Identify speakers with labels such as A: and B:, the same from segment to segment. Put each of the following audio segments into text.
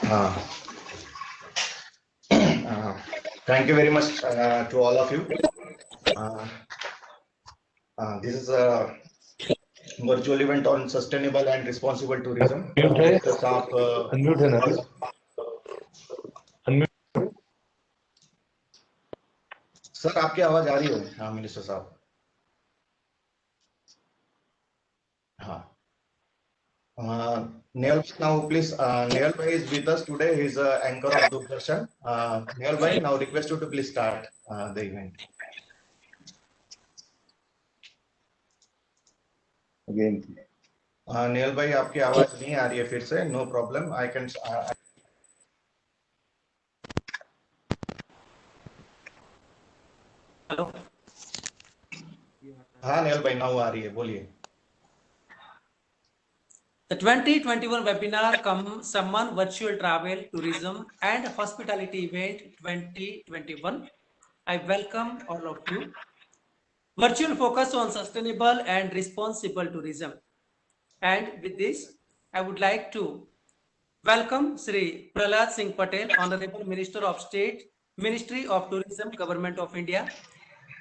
A: Uh, uh, Thank you very much to all of you. Uh, this is a virtual event on sustainable and responsible tourism.
B: Mute
A: Minister साहब
B: unmute है ना
A: first.
B: Unmute
A: sir आपकी आवाज आ रही है? हाँ minister साहब. हाँ. Nehal now please. Nehal bhai is with us today. He is anchor of Doordarshan. Nehal bhai, now request you to please start the event.
B: Again
A: Nehal भाई आपकी आवाज नहीं आ रही है फिर से. No problem. I can.
C: Hello.
A: हाँ नेहल भाई नाउ आ रही है, बोलिए.
C: The 2021 webinar come Samman Virtual Travel, Tourism and Hospitality Event 2021. I welcome all of you. Virtual focus on sustainable and responsible tourism. And with this, I would like to welcome Shri Prahlad Singh Patel, Honorable Minister of State, Ministry of Tourism, Government of India.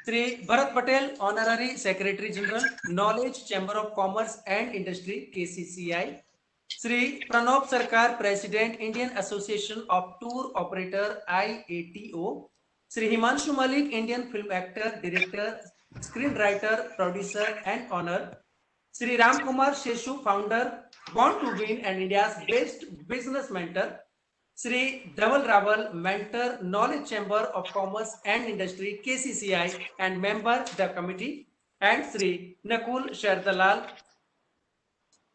C: Shri Bharat Patel, Honorary Secretary General, Knowledge Chamber of Commerce and Industry, KCCI. Shri Pranab Sarkar, President, Indian Association of Tour Operator, IATO. Shri Himanshu Malik, Indian film actor, director, screenwriter, producer, and honor. Shri Ram Kumar Sheshu, founder, Born to Win and India's best business mentor. Shri Dhaval Rawal, mentor, Knowledge Chamber of Commerce and Industry, KCCI, and member the committee. And Shri Nakul Shardalal,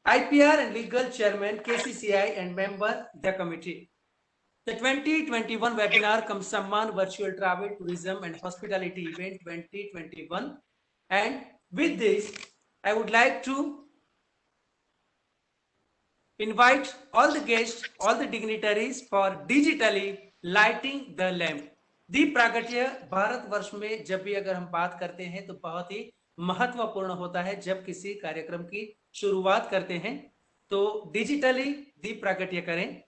C: IPR and legal chairman, KCCI, and member the committee. The 2021 webinar comes Samman Virtual Travel, Tourism and Hospitality Event 2021. And with this, I would like to invite all the guests, all the dignitaries for digitally lighting the lamp. दीप प्रागट्य भारतवर्ष में जब भी अगर हम बात करते हैं तो बहुत ही महत्वपूर्ण होता है. जब किसी कार्यक्रम की शुरुआत करते हैं तो डिजिटली दीप प्रागट्य करें.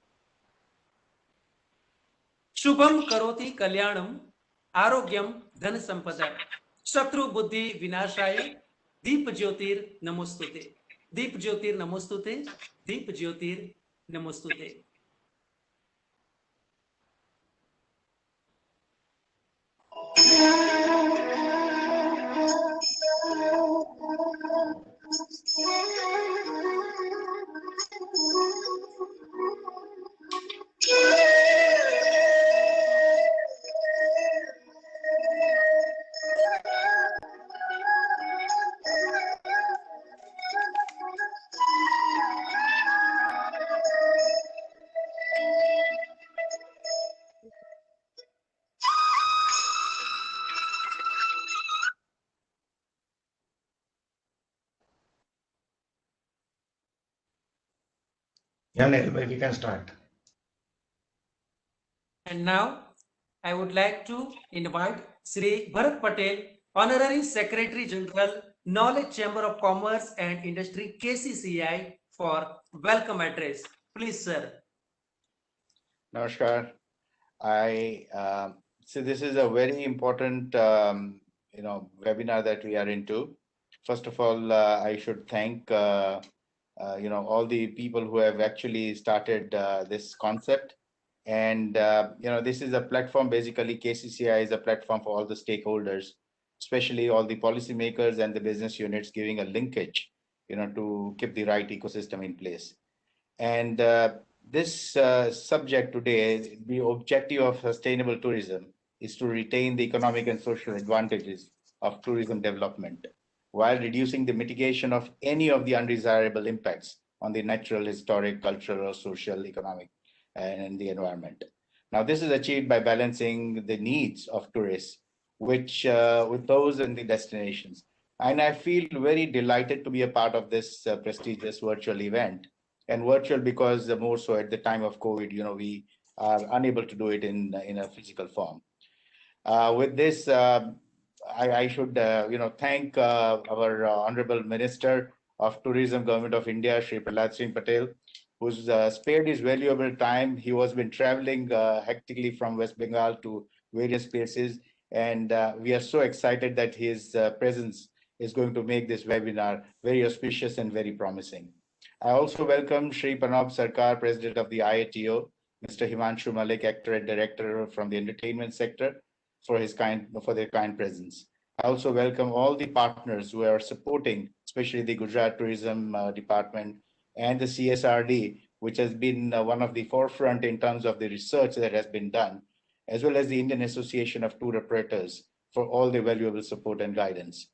C: शुभम करोति कल्याणम आरोग्यम धन संपदा शत्रु बुद्धि विनाशाय दीप ज्योतिर नमोस्तुते. दीप ज्योतिर नमोस्तुते. दीप ज्योतिर नमोस्तुते.
A: Yeah, Nehal bhai, we can start.
C: And now I would like to invite Shri Bharat Patel, Honorary Secretary General, Knowledge Chamber of Commerce and Industry, KCCI, for welcome address. Please, sir.
D: Namaskar. So this is a very important, webinar that we are into. First of all, I should thank, all the people who have actually started this concept. And, this is a platform, basically KCCI is a platform for all the stakeholders, especially all the policymakers and the business units, giving a linkage, to keep the right ecosystem in place. And this subject today, the objective of sustainable tourism is to retain the economic and social advantages of tourism development while reducing the mitigation of any of the undesirable impacts on the natural, historic, cultural, or social, economic, and the environment. Now, this is achieved by balancing the needs of tourists with those in the destinations. And I feel very delighted to be a part of this prestigious virtual event. And virtual because more so at the time of COVID, we are unable to do it in a physical form. With this, I should, thank our Honorable Minister of Tourism, Government of India, Shri Prahlad Singh Patel, who's spared his valuable time. He was been traveling hectically from West Bengal to various places, and we are so excited that his presence is going to make this webinar very auspicious and very promising. I also welcome Shri Pranab Sarkar, President of the IATO, Mr. Himanshu Malik, Actor and Director from the Entertainment Sector, for their kind presence. I also welcome all the partners who are supporting, especially the Gujarat Tourism Department and the CSRD, which has been one of the forefront in terms of the research that has been done, as well as the Indian Association of Tour Operators for all the valuable support and guidance.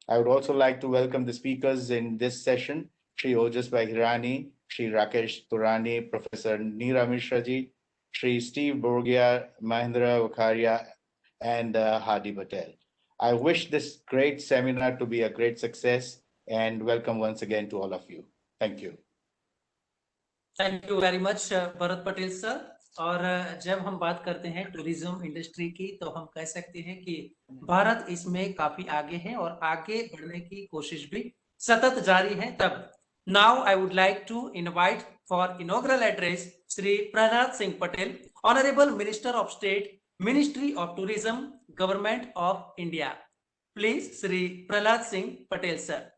D: I would also like to welcome the speakers in this session, Shri Ojas Hirani, Shri Rakesh Turani, Professor Neera Mishra ji, Shri Steve Borgia, Mahendra Vakharia, and Hadi Patel. I wish this great seminar to be a great success, and welcome once again to all of you. Thank you.
C: Thank you very much Bharat Patel sir. और जब हम बात करते हैं tourism industry की, तो हम कह सकते हैं कि भारत इसमें काफी आगे है और आगे बढ़ने की कोशिश भी सतत जारी है। तब now I would like to invite for inaugural address Shri Prahlad Singh Patel, honourable minister of state, ministry of tourism, government of India. Please Shri Prahlad Singh Patel sir.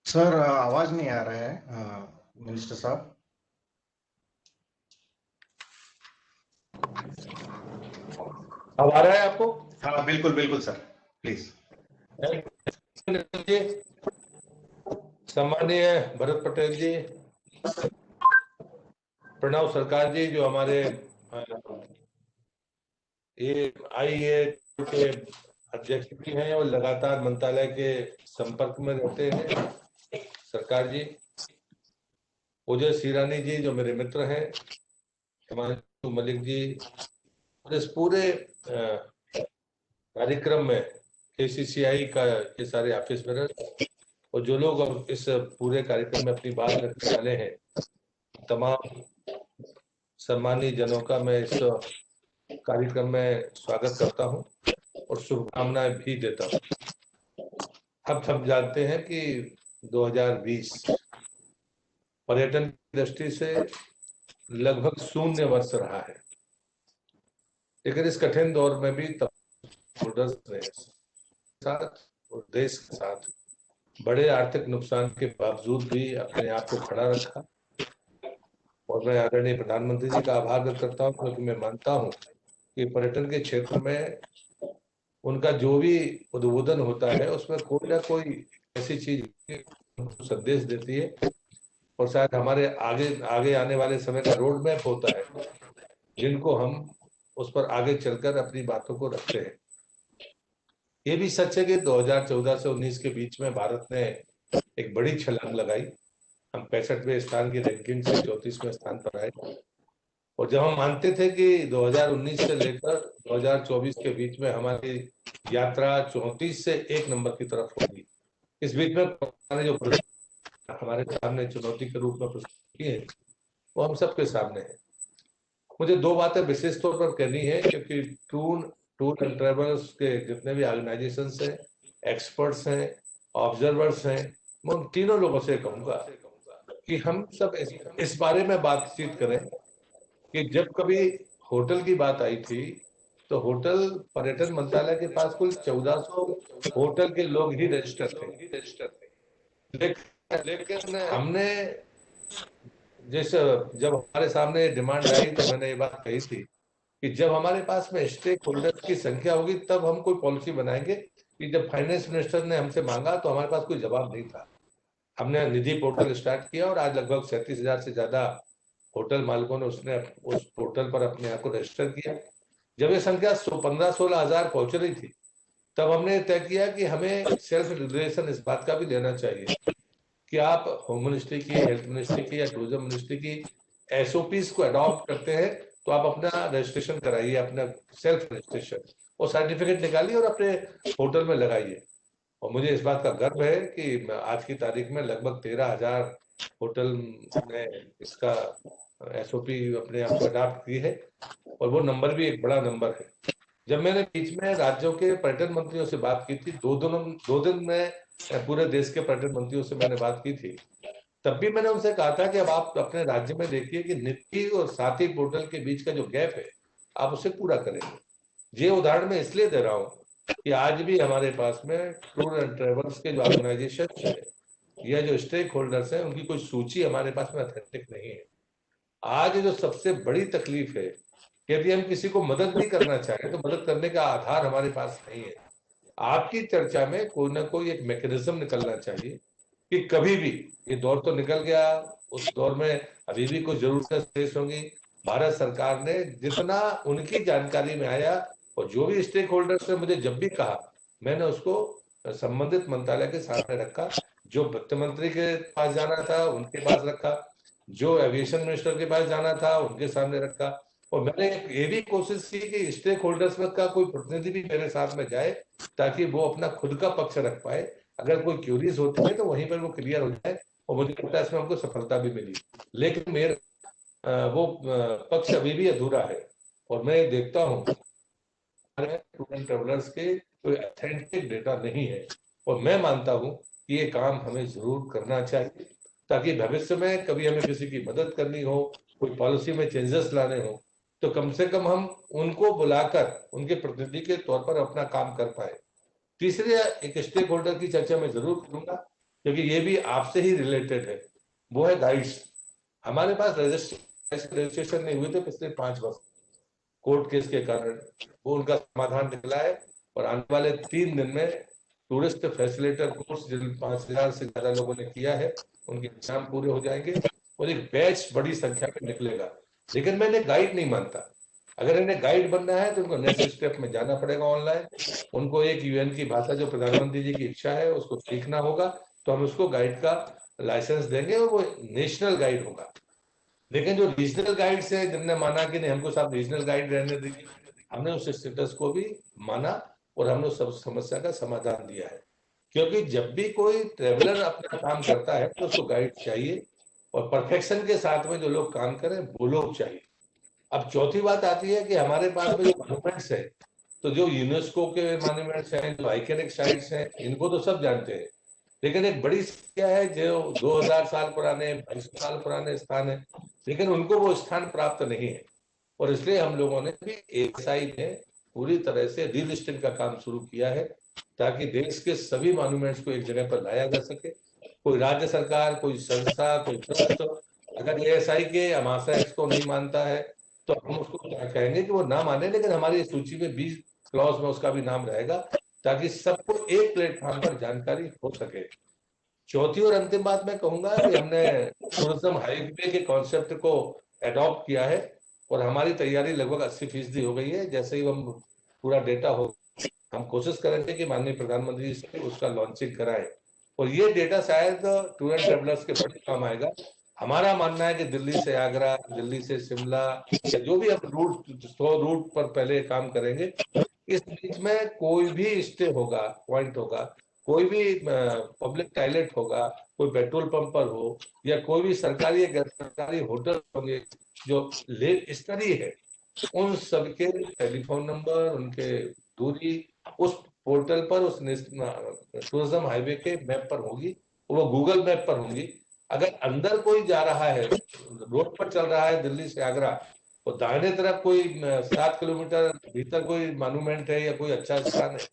A: Sir आवाज नहीं आ रहा है मिनिस्टर साहब।
B: अब आ रहा है आपको?
A: हाँ बिल्कुल बिल्कुल सर, प्लीज।
B: सम्मानीय भरत पटेल जी, प्रणव सरकार जी, जो हमारे IATO के अध्यक्ष भी हैं और लगातार मंत्रालय के संपर्क में रहते हैं, सरकार जी, ओजस हीरानी जी जो मेरे मित्र हैं, हिमांशु मलिक जी, और इस पूरे कार्यक्रम में KCCI का ये सारे ऑफिस में और जो लोग इस पूरे कार्यक्रम में अपनी बात रखने वाले हैं, तमाम सम्मानित जनों का मैं इस कार्यक्रम में स्वागत करता हूं और शुभकामनाएं भी देता हूं। अब हम जानते हैं कि 2020 पर्यटन की दृष्टि से लगभग शून्य वर्ष रहा है, लेकिन इस कठिन दौर में भी साथ और देश के साथ बड़े आर्थिक नुकसान के बावजूद भी अपने आप को खड़ा रखा। और मैं आदरणीय प्रधानमंत्री जी का आभार व्यक्त करता हूं, क्योंकि मैं मानता हूं कि पर्यटन के क्षेत्र में उनका जो भी उद्बोधन होता है उसमें कोई ना कोई ऐसी चीज संदेश देती है और शायद हमारे आगे आने वाले समय का रोड मैप होता है, जिनको हम उस पर आगे चलकर अपनी बातों को रखते हैं। ये भी सच है कि 2014 से 19 के बीच में भारत ने एक बड़ी छलांग लगाई। हम 65वें स्थान की रैंकिंग से 34वें स्थान पर आए, और जब हम मानते थे कि 2019 से लेकर 2024 के बीच में हमारी यात्रा 34 से 1 नंबर की तरफ होगी, इस बीच में जो हमारे सामने चुनौती के रूप में प्रस्तुत की है वो हम सबके सामने है। मुझे दो बातें विशेष तौर पर कहनी है, क्योंकि टूर एंड ट्रेवल्स के जितने भी ऑर्गेनाइजेशंस हैं, एक्सपर्ट्स हैं, ऑब्जर्वर्स हैं, मैं उन तीनों लोगों से कहूंगा कि हम सब इस बारे में बातचीत करें कि जब कभी होटल की बात आई थी तो होटल पर्यटन मंत्रालय के पास कुल 1400 होटल के लोग ही रजिस्टर थे, लेकिन हमने जब हमारे सामने डिमांड आई तो मैंने ये बात कही थी कि जब हमारे पास में स्टेक होल्डर्स की संख्या होगी तब हम कोई पॉलिसी बनाएंगे। कि जब फाइनेंस मिनिस्टर ने हमसे मांगा तो हमारे पास कोई जवाब नहीं था। हमने निधि पोर्टल स्टार्ट किया और आज लगभग 37,000 से ज्यादा होटल मालिकों ने उस पोर्टल पर अपने आप को रजिस्टर किया। जब ये संख्या 15-16 हजार पहुंच रही थी तब हमने तय किया कि हमें सेल्फ रेगुलेशन इस बात का भी लेना चाहिए कि आप होम मिनिस्ट्री की, हेल्थ मिनिस्ट्री की या टूरिज्म मिनिस्ट्री की SOPs को अडॉप्ट करते हैं तो आप अपना रजिस्ट्रेशन कराइए, अपना सेल्फ रजिस्ट्रेशन और सर्टिफिकेट निकालिए और अपने होटल में लगाइए। और मुझे इस बात का गर्व है कि आज की तारीख में लगभग 13,000 होटल ने इसका SOP अपने आप को अडॉप्ट की है, और वो नंबर भी एक बड़ा नंबर है। जब मैंने बीच में राज्यों के पर्यटन मंत्रियों से बात की थी, 2 दिन में पूरे देश के पर्यटन मंत्रियों से मैंने बात की थी, तब भी मैंने उनसे कहा था कि अब आप अपने राज्य में देखिए कि नीति और साथी पोर्टल के बीच का जो गैप है आप उसे पूरा करेंगे। ये उदाहरण मैं इसलिए दे रहा हूँ कि आज भी हमारे पास में टूर एंड ट्रेवल्स के जो ऑर्गेनाइजेशन है या जो स्टेक होल्डर्स हैं, उनकी कोई सूची हमारे पास में अथेंटिक नहीं है। आज जो सबसे बड़ी तकलीफ है, यदि हम किसी को मदद भी करना चाहें तो मदद करने का आधार हमारे पास नहीं है। आपकी चर्चा में कोई ना कोई एक मैकेनिज्म निकलना चाहिए कि कभी भी ये दौर तो निकल गया, उस दौर में अभी भी कुछ जरूरतें शेष होंगी। भारत सरकार ने जितना उनकी जानकारी में आया और जो भी स्टेक होल्डर्स ने मुझे जब भी कहा, मैंने उसको संबंधित मंत्रालय के सामने रखा। जो वित्त मंत्री के पास जाना था उनके पास रखा, जो एविएशन मिनिस्टर के पास जाना था उनके सामने रखा, और मैंने ये भी कोशिश की कि स्टेक होल्डर्स का कोई प्रतिनिधि भी मेरे साथ में जाए ताकि वो अपना खुद का पक्ष रख पाए। अगर कोई क्यूरीज होती है तो वहीं पर वो क्लियर हो जाए, और मुझे लगता है इसमें हमको सफलता भी मिली। लेकिन मेरा वो पक्ष अभी भी अधूरा है, और मैं देखता हूँ टूर एंड ट्रेवलर्स के कोई ऑथेंटिक डेटा नहीं है। और मैं मानता हूँ कि ये काम हमें जरूर करना चाहिए ताकि भविष्य में कभी हमें किसी की मदद करनी हो, कोई पॉलिसी में चेंजेस लाने हो, तो कम से कम हम उनको बुलाकर उनके प्रतिनिधि के तौर पर अपना काम कर पाए। तीसरे एक स्टेक होल्डर की चर्चा मैं जरूर करूंगा क्योंकि ये भी आपसे ही रिलेटेड है, वो है गाइड्स। हमारे पास रजिस्ट्रेशन नहीं हुए थे पिछले 5 वर्ष कोर्ट केस के कारण, वो उनका समाधान निकला है, और आने वाले 3 दिन में टूरिस्ट फैसिलिटेटर कोर्स जिन 5,000 से ज्यादा लोगों ने किया है उनके एग्जाम पूरे हो जाएंगे और एक बैच बड़ी संख्या में निकलेगा। लेकिन मैं इन्हें गाइड नहीं मानता। अगर इन्हें गाइड बनना है तो उनको नेक्स्ट स्टेप में जाना पड़ेगा ऑनलाइन। उनको एक यूएन की भाषा जो प्रधानमंत्री जी की इच्छा है उसको सीखना होगा, तो हम उसको गाइड का लाइसेंस देंगे और वो नेशनल गाइड होगा। लेकिन जो रीजनल गाइड्स है जिनने माना कि नहीं हमको साहब रीजनल गाइड रहने दीजिए, हमने उस स्टेटस को भी माना और हमने सब समस्या का समाधान दिया है। क्योंकि जब भी कोई ट्रेवलर अपना काम करता है तो उसको गाइड चाहिए, और परफेक्शन के साथ में जो लोग काम करें वो लोग चाहिए। अब चौथी बात आती है कि हमारे पास में जो मॉन्यूमेंट्स है, तो जो यूनेस्को के मॉन्यूमेंट्स हैं, जो आइकॉनिक साइट्स हैं, इनको तो सब जानते हैं। लेकिन एक बड़ी समस्या है जो 2000 साल पुराने, 2200 साल पुराने स्थान है, लेकिन उनको वो स्थान प्राप्त नहीं है। और इसलिए हम लोगों ने भी एएसआई में पूरी तरह से रीलिस्टिंग का काम शुरू किया है ताकि देश के सभी मॉन्यूमेंट्स को एक जगह पर लाया जा सके। कोई राज्य सरकार, कोई संस्था, कोई ट्रस्ट अगर एएसआई के महाशय को नहीं मानता है तो हम उसको कहेंगे कि वो ना माने, लेकिन हमारी सूची में 20 क्लॉज में उसका भी नाम रहेगा ताकि सबको एक प्लेटफॉर्म पर जानकारी हो सके। चौथी और अंतिम बात मैं कहूंगा कि हमने टूरिज्म हाईवे के कॉन्सेप्ट को अडॉप्ट किया है और हमारी तैयारी लगभग 80% हो गई है। जैसे ही हम पूरा डेटा हो, हम कोशिश करेंगे कि माननीय प्रधानमंत्री से उसका लॉन्चिंग कराएं, और ये डेटा शायद टूर एंड ट्रेवलर्स के बड़े काम आएगा। हमारा मानना है कि दिल्ली से आगरा, दिल्ली से शिमला, या जो भी हम रूट 100 रूट पर पहले काम करेंगे, इस बीच में कोई भी स्टे होगा, पॉइंट होगा, कोई भी पब्लिक टॉयलेट होगा, कोई पेट्रोल पंप पर हो, या कोई भी सरकारी या गैर सरकारी होटल होंगे जो ले स्तरीय है, उन सबके टेलीफोन नंबर, उनके दूरी उस पोर्टल पर, उस टूरिज्म हाईवे के मैप पर होगी, वो गूगल मैप पर होंगी। अगर अंदर कोई जा रहा है, रोड पर चल रहा है दिल्ली से आगरा, और दाहिने तरफ कोई 7 किलोमीटर भीतर कोई मॉन्यूमेंट है या कोई अच्छा स्थान है,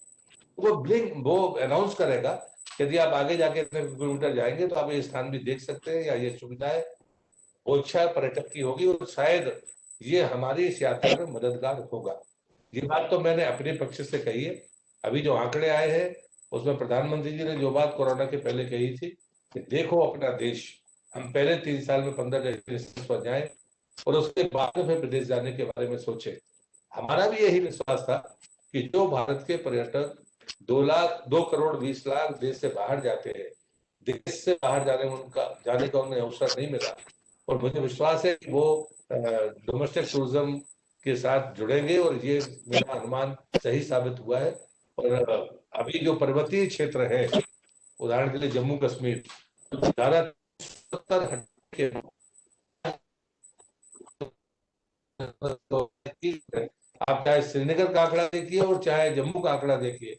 B: वो अनाउंस करेगा यदि आप आगे जाके इतने किलोमीटर जाएंगे तो आप ये स्थान भी देख सकते हैं, या ये सुविधाएं वो इच्छा पर्यटक की होगी, और शायद ये हमारी इस यात्रा में मददगार होगा। ये बात तो मैंने अपने पक्ष से कही है। अभी जो आंकड़े आए हैं उसमें प्रधानमंत्री जी ने जो बात कोरोना के पहले कही थी कि देखो अपना देश, हम पहले 3 साल में 15 डेस्टिनेशन पर जाएं और उसके बाद में विदेश जाने के बारे में सोचे। हमारा भी यही विश्वास था कि जो भारत के पर्यटक 2 करोड़ 20 लाख देश से बाहर जाते हैं, देश से बाहर जाने का उन्हें अवसर नहीं मिला, और मुझे विश्वास है कि वो डोमेस्टिक टूरिज्म के साथ जुड़ेंगे, और ये मेरा अनुमान सही साबित हुआ है। और अभी जो पर्वतीय क्षेत्र है, उदाहरण के लिए जम्मू कश्मीर, ज्यादा 70 के आप चाहे श्रीनगर का आंकड़ा देखिए और चाहे जम्मू का आंकड़ा देखिए,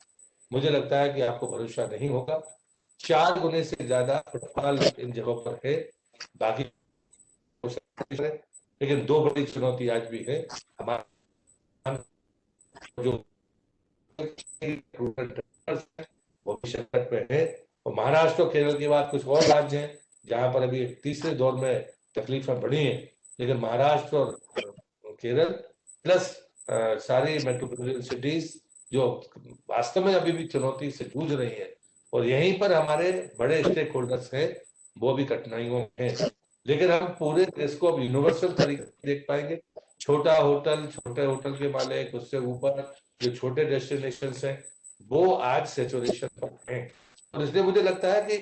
B: मुझे लगता है कि आपको भरोसा नहीं होगा। 4 गुने से ज्यादा फुटफॉल इन जगहों पर है। बाकी लेकिन 2 बड़ी चुनौती आज भी है। हमारा जो वो भी संकट में है। और महाराष्ट्र और केरल के बाद कुछ और राज्य हैं जहां पर अभी एक तीसरे दौर में तकलीफें बढ़ी हैं, लेकिन महाराष्ट्र और केरल प्लस सारी मेट्रोपॉलिटन सिटीज जो वास्तव में अभी भी चुनौती से जूझ रही है, और यहीं पर हमारे बड़े स्टेक होल्डर्स हैं, वो भी कठिनाइयों में हैं। लेकिन हम पूरे देश को अब यूनिवर्सल तरीके से देख पाएंगे। छोटा होटल, छोटे होटल के मालिक, उससे ऊपर जो छोटे डेस्टिनेशन हैं, वो आज सेचुरेशन पर हैं। और इसलिए मुझे लगता है कि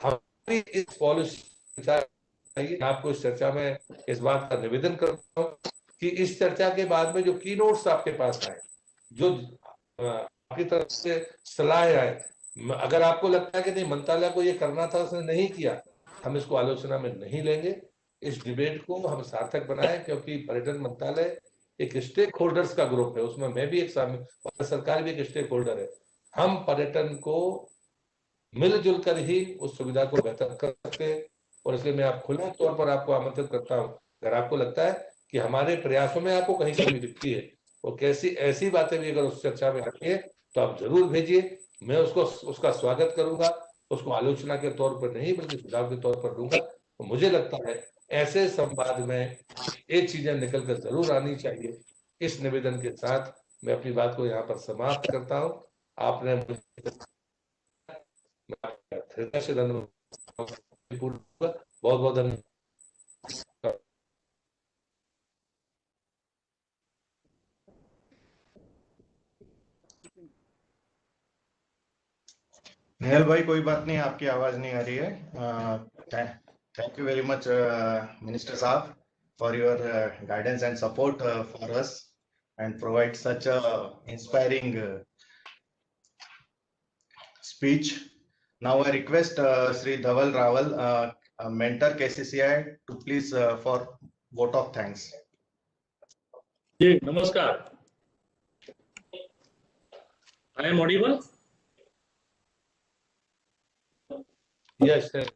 B: हमारी इस पॉलिसी चाहिए। आपको इस चर्चा में इस बात का निवेदन करता हूँ कि इस चर्चा के बाद में जो की नोट्स आपके पास आए, जो आपकी तरफ से सलाह आए, अगर आपको लगता है कि नहीं मंत्रालय को ये करना था, उसने नहीं किया, हम इसको आलोचना में नहीं लेंगे। इस डिबेट को हम सार्थक बनाएं, क्योंकि पर्यटन मंत्रालय एक स्टेक होल्डर्स का ग्रुप है, उसमें मैं भी एक शामिल और सरकार भी एक स्टेक होल्डर है। हम पर्यटन को मिलजुल कर ही उस सुविधा को बेहतर कर सकते हैं। और इसलिए मैं आप खुले तौर पर आपको आमंत्रित करता हूं, अगर आपको लगता है कि हमारे प्रयासों में आपको कहीं कमी दिखती है और कैसी ऐसी बातें भी अगर उस चर्चा में आती है, तो आप जरूर भेजिए। मैं उसका स्वागत करूंगा, उसको आलोचना के तौर पर नहीं बल्कि सुझाव के तौर पर दूंगा। तो मुझे लगता है ऐसे संवाद में ये चीजें निकल कर जरूर आनी चाहिए। इस निवेदन के साथ मैं अपनी बात को यहाँ पर समाप्त करता हूँ। आपने हृदय से धन्यवाद, बहुत बहुत धन्यवाद।
A: नेहल भाई, कोई बात नहीं, आपकी आवाज नहीं आ रही है। Thank you very much minister साहब for your guidance and support for us and provide such a inspiring speech. Now I request Shri Dhaval Rawal, mentor KCCI, to please for vote of thanks.
E: जी नमस्कार। I am audible?
B: Yes, sir.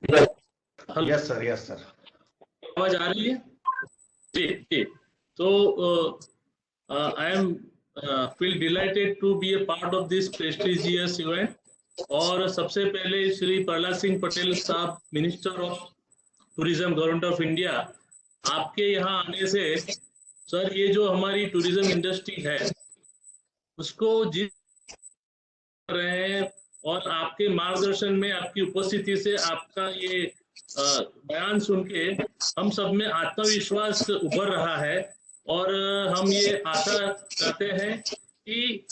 A: Yes, sir. Yes, sir.
E: आवाज आ रही है? जी जी। तो I am feel delighted to be a part of this prestigious event. और सबसे पहले श्री प्रहलाद सिंह पटेल साहब, minister of tourism, government of India, आपके यहाँ आने से सर ये जो हमारी टूरिज्म इंडस्ट्री है उसको जिस रहे हैं, और आपके मार्गदर्शन में, आपकी उपस्थिति से, आपका ये बयान सुन के हम सब में आत्मविश्वास उभर रहा है। और हम ये आशा करते हैं कि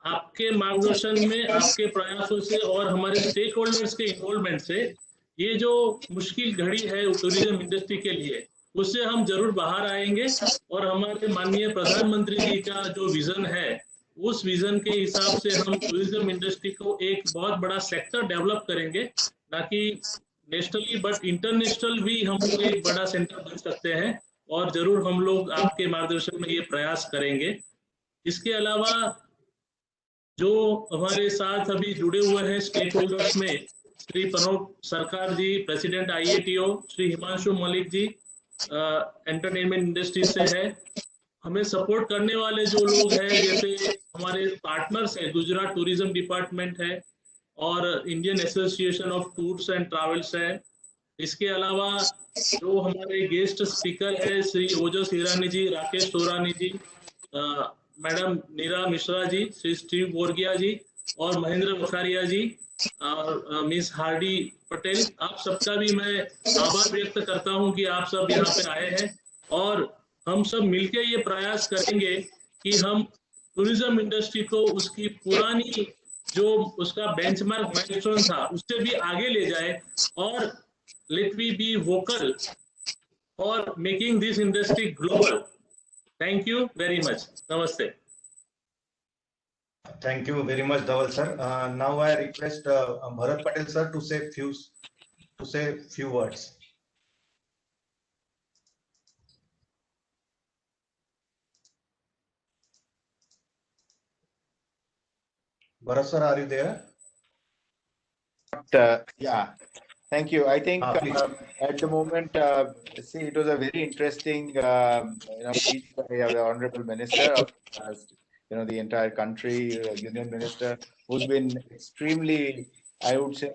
E: आपके मार्गदर्शन में, आपके प्रयासों से और हमारे स्टेक होल्डर्स के इन्वॉल्वमेंट से ये जो मुश्किल घड़ी है टूरिज्म इंडस्ट्री के लिए, उससे हम जरूर बाहर आएंगे। और हमारे माननीय प्रधानमंत्री जी का जो विजन है, उस विजन के हिसाब से हम टूरिज्म इंडस्ट्री को एक बहुत बड़ा सेक्टर डेवलप करेंगे, ना कि नेशनली बट इंटरनेशनल भी हम लोग एक बड़ा सेंटर बन सकते हैं। और जरूर हम लोग आपके मार्गदर्शन में ये प्रयास करेंगे। इसके अलावा जो हमारे साथ अभी जुड़े हुए हैं स्टेक होल्डर्स में, श्री प्रनोद सरकार जी, president IATO, Shri Himanshu Malik ji entertainment industry से है, हमें सपोर्ट करने वाले जो लोग हैं, जैसे हमारे पार्टनर्स हैं, गुजरात टूरिज्म डिपार्टमेंट है और Indian association of tours and travels है। इसके अलावा जो हमारे गेस्ट स्पीकर है, श्री ओजस हिरानी जी, राकेश सोरानी जी, मैडम नीरा मिश्रा जी, श्री स्टीव बोरगिया जी और महेंद्र बखारिया जी और मिस हार्डी पटेल, आप सबका भी मैं आभार व्यक्त करता हूं कि आप सब यहाँ पे आए हैं। और हम सब मिलके ये प्रयास करेंगे कि हम टूरिज्म इंडस्ट्री को उसकी पुरानी जो उसका बेंचमार्क माइलस्टोन था उससे भी आगे ले जाए। और let we be vocal for making this industry global. Thank you very much. Namaste.
A: Thank you very much, Dhaval sir. Now I request Bharat Patel sir to say few words. Bharat sir, are you there?
D: Yeah, thank you. I think
A: Please.
D: at the moment, see, it was a very interesting, speech by the Honorable Minister of, the entire country, Union Minister, who's been extremely, I would say,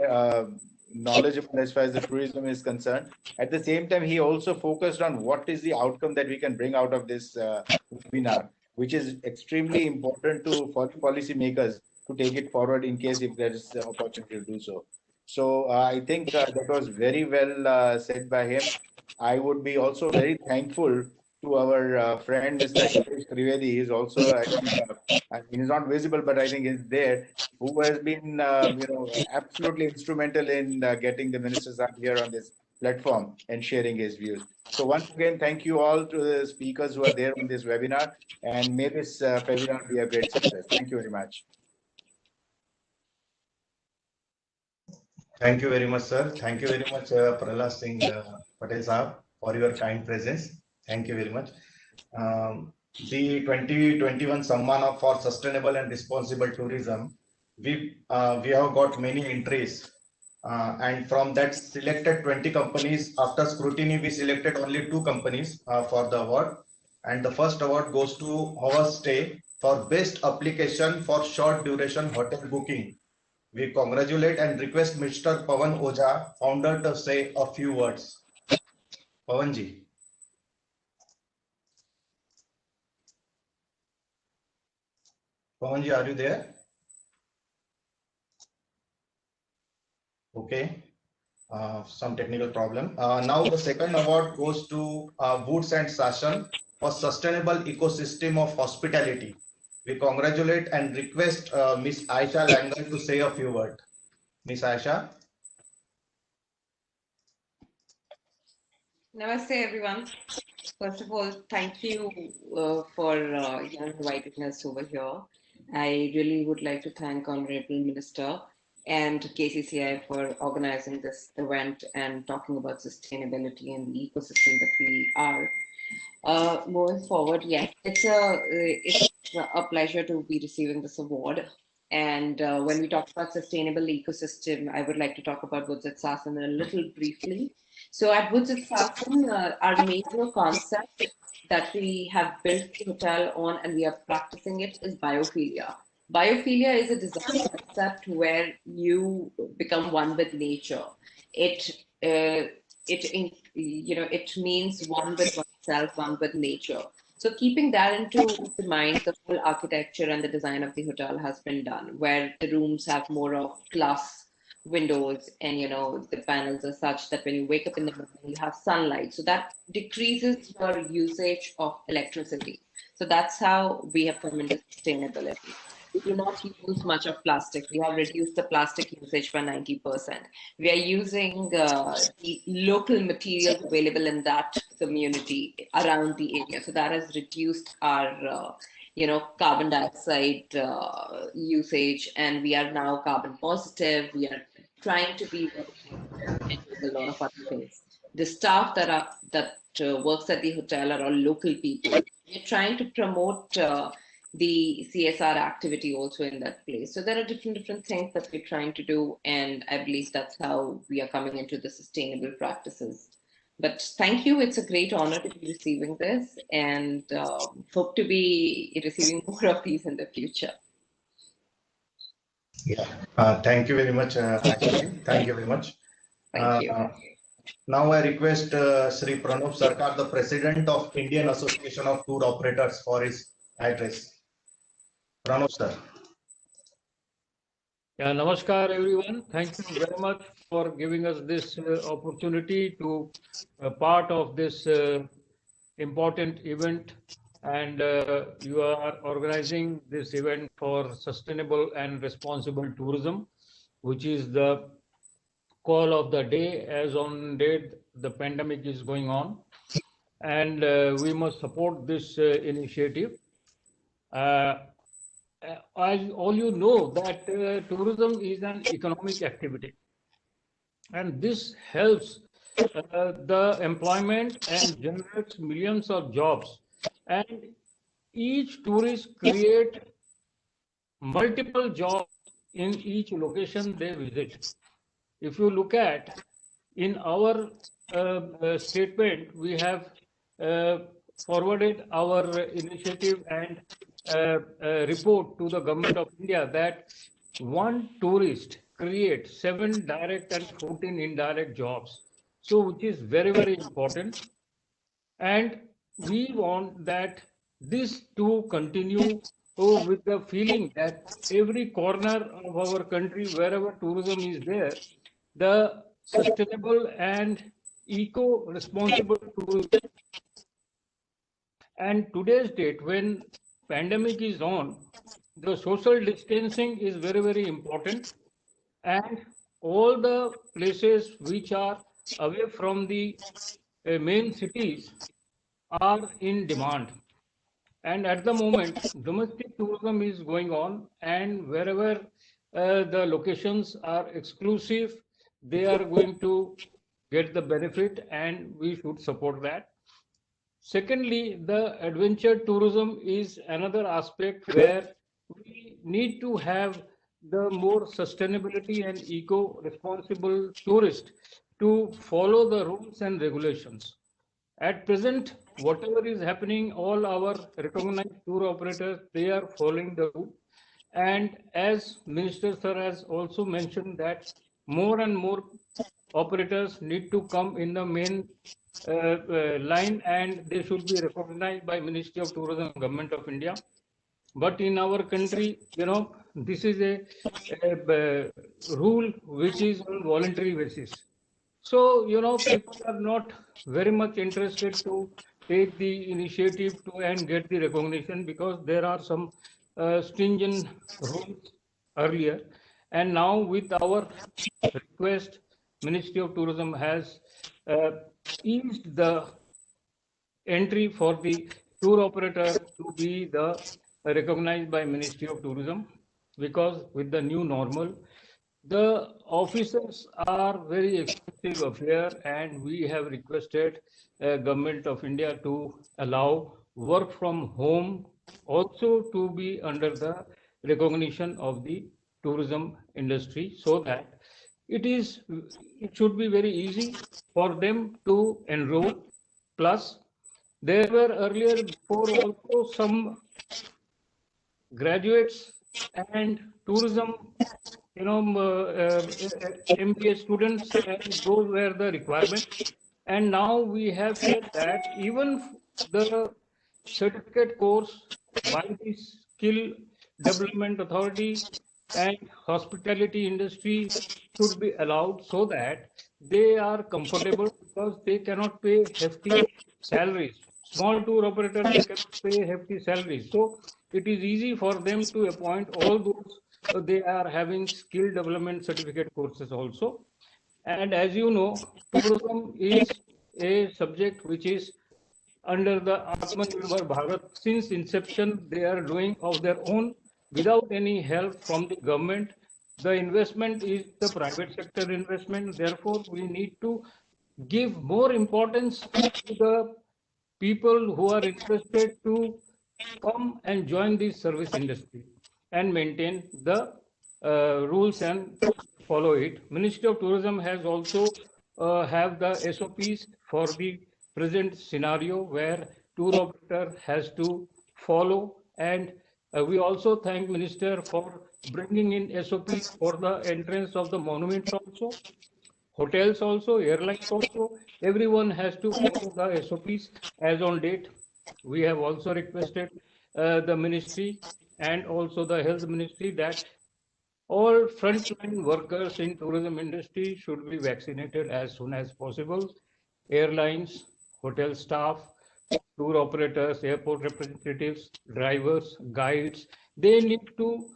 D: knowledgeable as far as the tourism is concerned. At the same time, he also focused on what is the outcome that we can bring out of this webinar, which is extremely important for the policy makers to take it forward in case if there is an opportunity to do so. So I think that was very well said by him. I would be also very thankful to our friend Mr. Hitesh Trivedi. He's also, I think, I mean, he's not visible, but I think he's there, who has been, absolutely instrumental in getting the ministers up here on this platform and sharing his views. So once again, thank you all to the speakers who are there on this webinar, and may this webinar be a great success. Thank you very much.
A: Thank you very much, sir. Thank you very much, Prahlad Singh Patel sahab, for your kind presence. Thank you very much. The 2021 Samman for Sustainable and Responsible Tourism, we have got many entries, and from that selected 20 companies, after scrutiny, we selected only 2 companies for the award. And the first award goes to Our Stay for Best Application for Short Duration Hotel Booking. We congratulate and request Mr. Pawan Oja, founder, to say a few words. Pawanji. Pawanji, are you there? Okay. Some technical problem. Now the second award goes to Woods and Sashan for Sustainable Ecosystem of Hospitality. We congratulate and request Miss Aisha Langal to say a few words. Miss Aisha.
F: Namaste, everyone. First of all, thank you for inviting us over here. I really would like to thank Honorable Minister and KCCI for organizing this event and talking about sustainability and the ecosystem that we are. Moving forward, yes, it's a pleasure to be receiving this award. And when we talk about sustainable ecosystem, I would like to talk about Woods at Sasson a little briefly. So at Woods at Sasson, our major concept that we have built the hotel on and we are practicing it is biophilia. Biophilia is a design concept where you become one with nature. It means one with oneself, one with nature. So keeping that into mind, the whole architecture and the design of the hotel has been done, where the rooms have more of glass windows, and the panels are such that when you wake up in the morning, you have sunlight. So that decreases your usage of electricity. So that's how we have come into sustainability. We do not use much of plastic. We have reduced the plastic usage by 90%. We are using the local materials available in that community around the area. So that has reduced our, carbon dioxide usage, and we are now carbon positive. We are trying to be and a lot of other things. The staff that works at the hotel are all local people. We're trying to promote the CSR activity also in that place. So there are different things that we're trying to do, and I believe that's how we are coming into the sustainable practices. But thank you. It's a great honor to be receiving this, and hope to be receiving more of these in the future.
A: Yeah. Thank you very much, Aisha. Thank you very much.
F: Thank you.
A: Now I request Shri Pranav Sarkar, the President of Indian Association of Tour Operators, for his address. Pranav sir.
G: Yeah, namaskar everyone. Thank you very much for giving us this opportunity to part of this important event, and you are organizing this event for sustainable and responsible tourism, which is the call of the day. As on date, the pandemic is going on, and we must support this initiative. As all you know that tourism is an economic activity, and this helps the employment and generates millions of jobs, and each tourist create multiple jobs in each location they visit. If you look at in our statement, we have uh, forwarded our initiative and report to the government of India that one tourist creates 7 direct and 14 indirect jobs. So, which is very, very important. And we want that this to continue with the feeling that every corner of our country, wherever tourism is there, the sustainable and eco-responsible tourism. And today's date, when pandemic is on, the social distancing is very, very important. And all the places which are away from the main cities are in demand. And at the moment, domestic tourism is going on, and wherever the locations are exclusive, they are going to get the benefit, and we should support that. Secondly, the adventure tourism is another aspect where we need to have the more sustainability and eco-responsible tourist to follow the rules and regulations. At present, whatever is happening, all our recognized tour operators, they are following the rule. And as Minister Sir has also mentioned that more and more operators need to come in the main line, and they should be recognized by Ministry of Tourism, Government of India. But in our country, this is a rule which is on voluntary basis. So, people are not very much interested to take the initiative to and get the recognition, because there are some stringent rules earlier. And now with our request, Ministry of Tourism has eased the entry for the tour operator to be recognized by Ministry of Tourism, because with the new normal, the officers are very expensive affair, and we have requested Government of India to allow work from home also to be under the recognition of the tourism industry, so that it should be very easy for them to enroll. Plus, there were earlier before also some graduates and tourism, MBA students, and those were the requirements. And now we have said that even the certificate course by the Skill Development Authority and hospitality industry should be allowed, so that they are comfortable, because they cannot pay hefty salaries. Small tour operators, they cannot pay hefty salaries. So it is easy for them to appoint all those. They are having skill development certificate courses also. And as you know, tourism is a subject which is under the Atmanirbhar Bharat. Since inception, they are doing of their own without any help from the government. The investment is the private sector investment. Therefore, we need to give more importance to the people who are interested to come and join the service industry and maintain the rules and follow it. Ministry of Tourism has also have the SOPs for the present scenario, where tour operator has to follow. And we also thank Minister for bringing in SOPs for the entrance of the monuments also. Hotels also, airlines also, everyone has to follow the SOPs as on date. We have also requested the ministry and also the health ministry that all frontline workers in tourism industry should be vaccinated as soon as possible. Airlines, hotel staff, tour operators, airport representatives, drivers, guides, they need to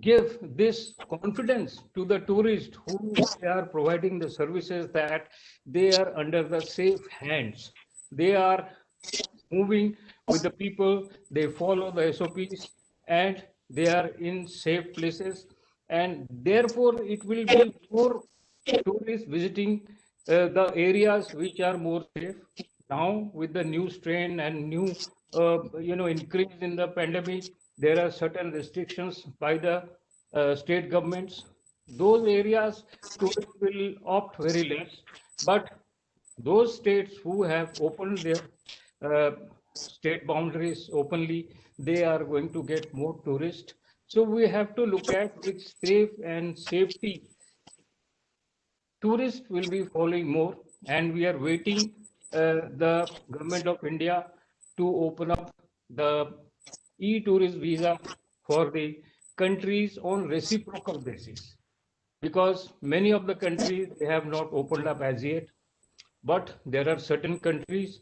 G: give this confidence to the tourists who are providing the services, that they are under the safe hands. They are moving with the people, they follow the SOPs, and they are in safe places. And therefore, it will be more tourists visiting the areas which are more safe. Now, with the new strain and new, increase in the pandemic, there are certain restrictions by the state governments. Those areas tourists will opt very less, but those states who have opened their uh, state boundaries openly, they are going to get more tourists. So we have to look at with safe and safety. Tourists will be following more, and we are waiting the government of India to open up the e-tourist visa for the countries on reciprocal basis, because many of the countries they have not opened up as yet, but there are certain countries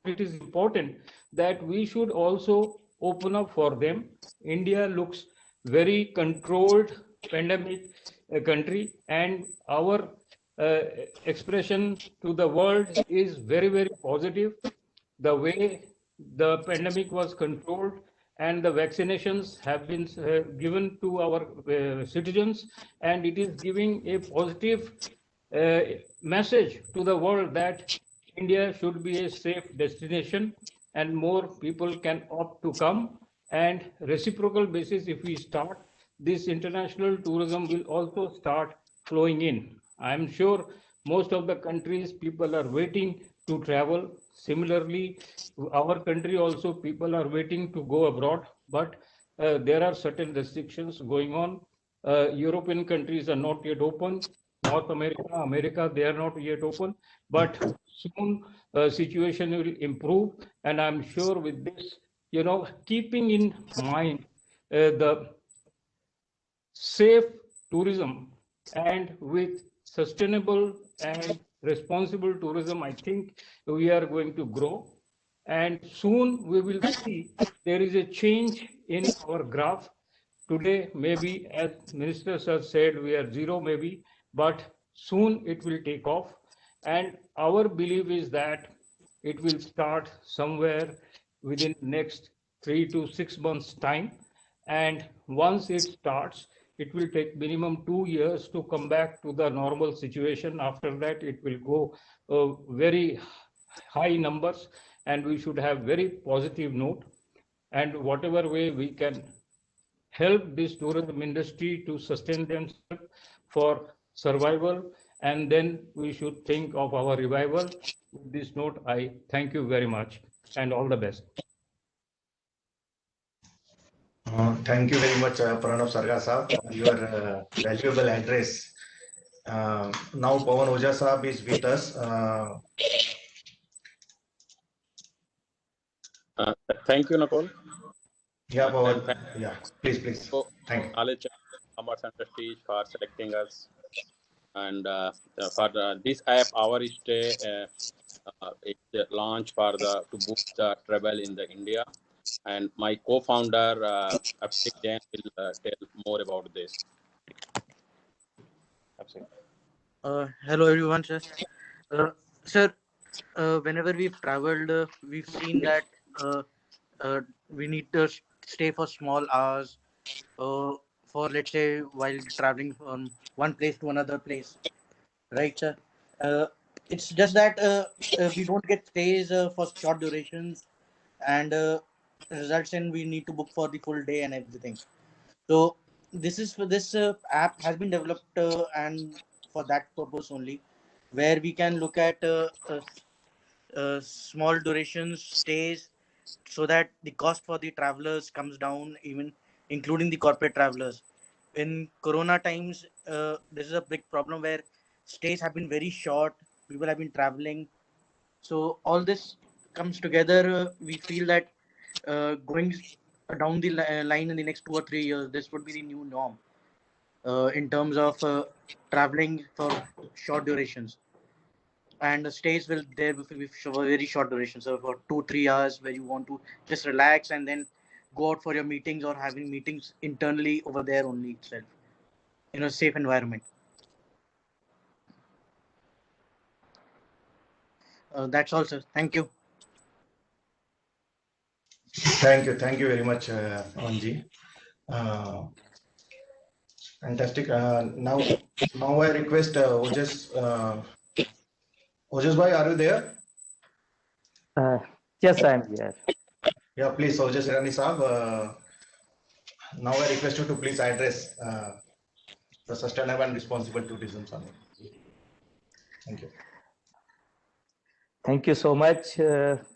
G: it is important that we should also open up for them. India looks very controlled pandemic country, and our uh, expression to the world is very, very positive. The way the pandemic was controlled and the vaccinations have been given to our citizens, and it is giving a positive message to the world that India should be a safe destination and more people can opt to come. And reciprocal basis, if we start, this international tourism will also start flowing in. I am sure most of the countries people are waiting to travel. Similarly, our country also people are waiting to go abroad, but there are certain restrictions going on. European countries are not yet open. North America, America, they are not yet open, but soon situation will improve. And I'm sure with this, keeping in mind the safe tourism and with sustainable and responsible tourism, I think we are going to grow. And soon we will see there is a change in our graph. Today, maybe as ministers have said, we are zero maybe, but soon it will take off. And our belief is that it will start somewhere within next 3 to 6 months time. And once it starts, it will take minimum 2 years to come back to the normal situation. After that, it will go very high numbers, and we should have very positive note. And whatever way we can help this tourism industry to sustain themselves for survival, and then we should think of our revival. With this note, I thank you very much and all the best.
A: Thank you very much, Pranav Sarga Saab, for your valuable address. Now Pawan Oja Saab is with us.
H: Thank you, Nakul.
A: Yeah, Pawan.
H: Thank
A: Yeah, please.
H: you,
A: Thank you.
H: College Commerce and Prestige, for selecting us. And for this app, our stay, it's the launch for to boost the travel in the India. And my co-founder, Abhishek Jain, will tell more about this.
I: Hello everyone, sir. Sir, whenever we've traveled, we've seen that we need to stay for small hours, for let's say while traveling from one place to another place, right, sir? Uh, it's just that we don't get stays for short durations, and results in we need to book for the full day and everything. So this is for this app has been developed and for that purpose only, where we can look at small durations stays, so that the cost for the travelers comes down, even including the corporate travelers. In Corona times, this is a big problem where stays have been very short. People have been traveling, so all this comes together. We feel that going down the line in the next 2 or 3 years, this would be the new norm in terms of traveling for short durations. And the stays will there will be for very short durations, so for 2 3 hours, where you want to just relax and then go out for your meetings or having meetings internally over there only itself in a safe environment. That's all, sir. Thank you.
A: Thank you very much, Pawanji. Fantastic. Now I request Ojas. Ojas bhai, are you there?
J: Yes, I am here.
A: Yeah, please, Ojas Irani Saab. Now I request you to please address the sustainable and responsible tourism summit. Thank you.
J: Thank you so much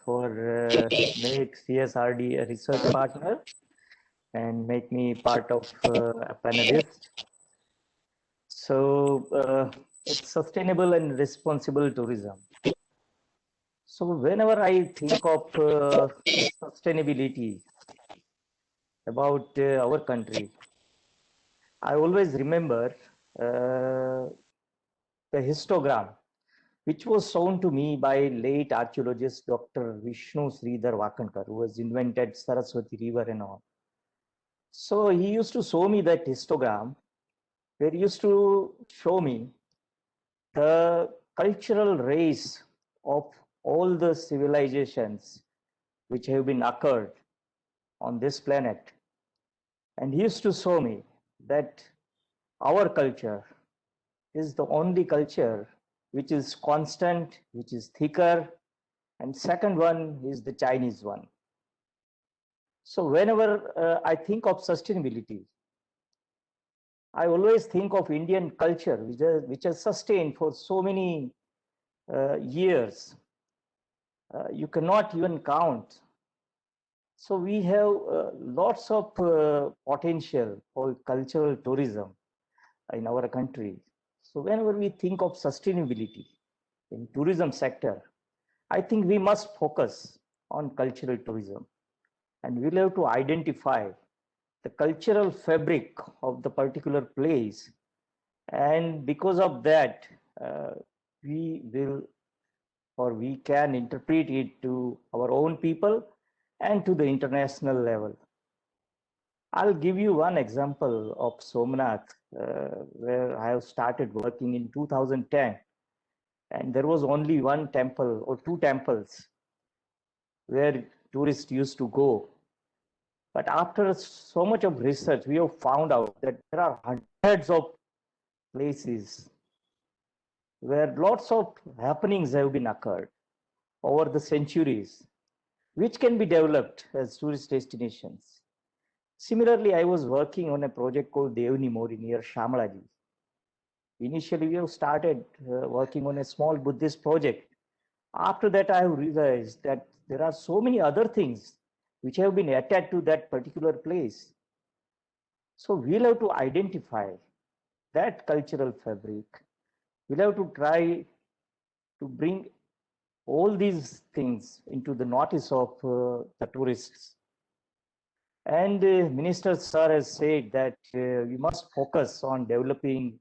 J: for make CSRD a research partner and make me part of a panelist. So it's sustainable and responsible tourism. So whenever I think of sustainability about our country, I always remember the histogram which was shown to me by late archaeologist Dr. Vishnu Sridhar Vakankar, who has invented Saraswati River and all. So he used to show me that histogram, where he used to show me the cultural race of all the civilizations which have been occurred on this planet. And he used to show me that our culture is the only culture which is constant, which is thicker, and second one is the Chinese one. So whenever I think of sustainability, I always think of Indian culture, which has sustained for so many years. You cannot even count. So we have lots of potential for cultural tourism in our country. So whenever we think of sustainability in tourism sector, I think we must focus on cultural tourism, and we'll have to identify the cultural fabric of the particular place, and because of that we will, or we can interpret it to our own people and to the international level. I'll give you one example of Somnath, where I have started working in 2010, and there was only one temple or two temples where tourists used to go. But after so much of research, we have found out that there are hundreds of places where lots of happenings have been occurred over the centuries, which can be developed as tourist destinations. Similarly, I was working on a project called Devni Mori near Shamalaji. Initially, we have started working on a small Buddhist project. After that, I have realized that there are so many other things which have been attached to that particular place. So we'll have to identify that cultural fabric. We'll have to try to bring all these things into the notice of the tourists. And Minister Sir has said that we must focus on developing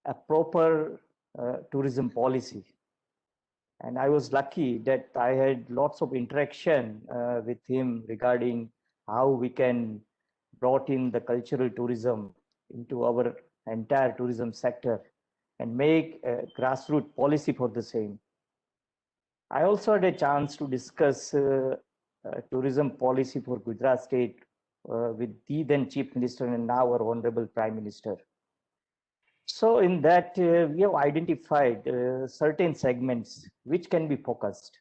J: a proper tourism policy. And I was lucky that I had lots of interaction with him regarding how we can brought in the cultural tourism into our entire tourism sector and make a grassroots policy for the same. I also had a chance to discuss tourism policy for Gujarat state with the then Chief Minister and now our Honorable Prime Minister. So in that, we have identified certain segments which can be focused.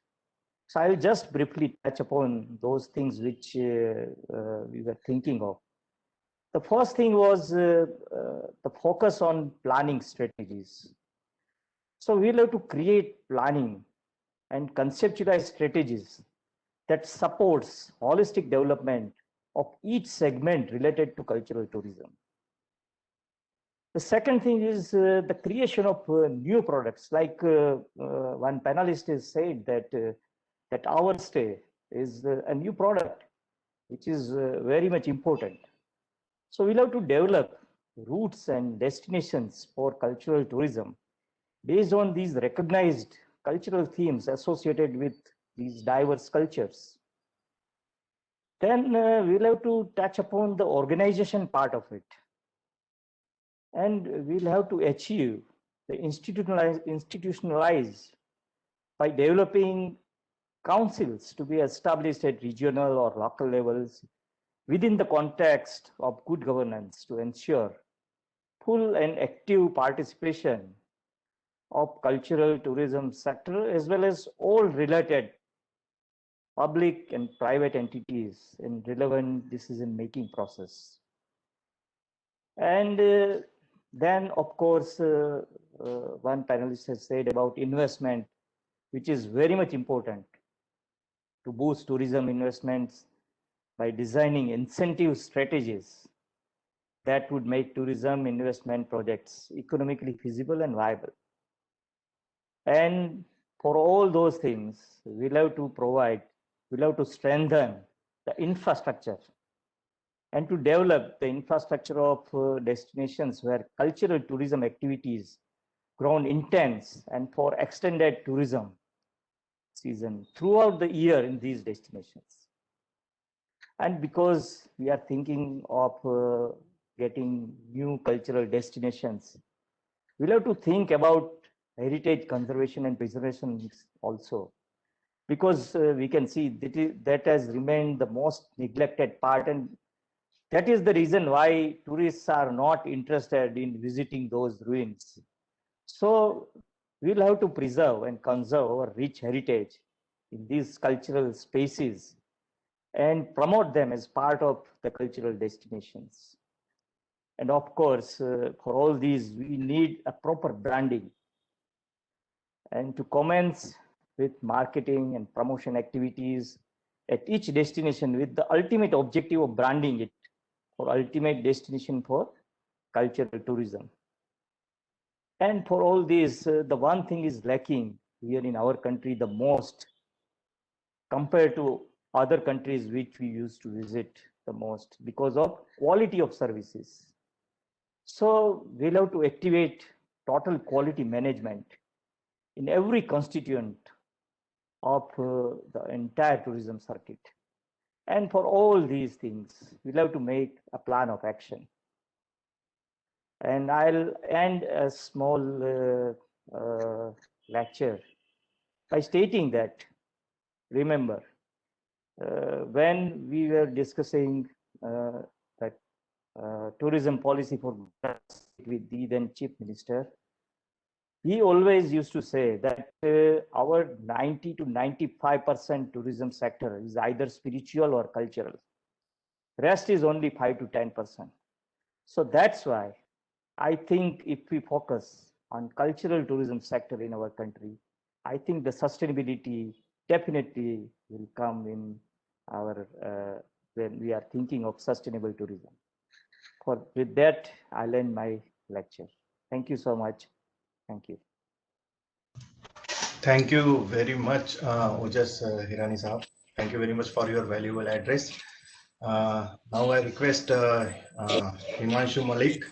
J: So I will just briefly touch upon those things which we were thinking of. The first thing was the focus on planning strategies. So we'll have to create planning and conceptualize strategies that supports holistic development of each segment related to cultural tourism. The second thing is the creation of new products. Like one panelist has said that our stay is a new product, which is very much important. So we'll have to develop routes and destinations for cultural tourism based on these recognized cultural themes associated with these diverse cultures. Then we'll have to touch upon the organization part of it. And we'll have to achieve the institutionalized by developing councils to be established at regional or local levels within the context of good governance to ensure full and active participation of cultural tourism sector as well as all related public and private entities in relevant decision-making process. And then, of course, one panelist has said about investment, which is very much important to boost tourism investments by designing incentive strategies that would make tourism investment projects economically feasible and viable. And for all those things, we'll have to strengthen the infrastructure and to develop the infrastructure of destinations where cultural tourism activities grown intense and for extended tourism season throughout the year in these destinations. And because we are thinking of getting new cultural destinations, we'll have to think about heritage conservation and preservation also, because we can see that has remained the most neglected part, and that is the reason why tourists are not interested in visiting those ruins. So we'll have to preserve and conserve our rich heritage in these cultural spaces and promote them as part of the cultural destinations. And of course, for all these, we need a proper branding. And to commence with marketing and promotion activities at each destination with the ultimate objective of branding it for ultimate destination for cultural tourism. And for all this, the one thing is lacking here in our country the most compared to other countries which we used to visit the most, because of quality of services. So we'll have to activate total quality management in every constituent of the entire tourism circuit. And for all these things, we'll have to make a plan of action. And I'll end a small lecture by stating that, remember, when we were discussing that tourism policy for with the then Chief Minister, he always used to say that our 90 to 95% tourism sector is either spiritual or cultural. Rest is only 5 to 10%. So that's why I think if we focus on cultural tourism sector in our country, I think the sustainability definitely will come in our when we are thinking of sustainable tourism. With that, I'll end my lecture. Thank you so much. Thank you.
A: Thank you very much, Ojas Hirani Saab. Thank you very much for your valuable address. Now I request Himanshu Malik,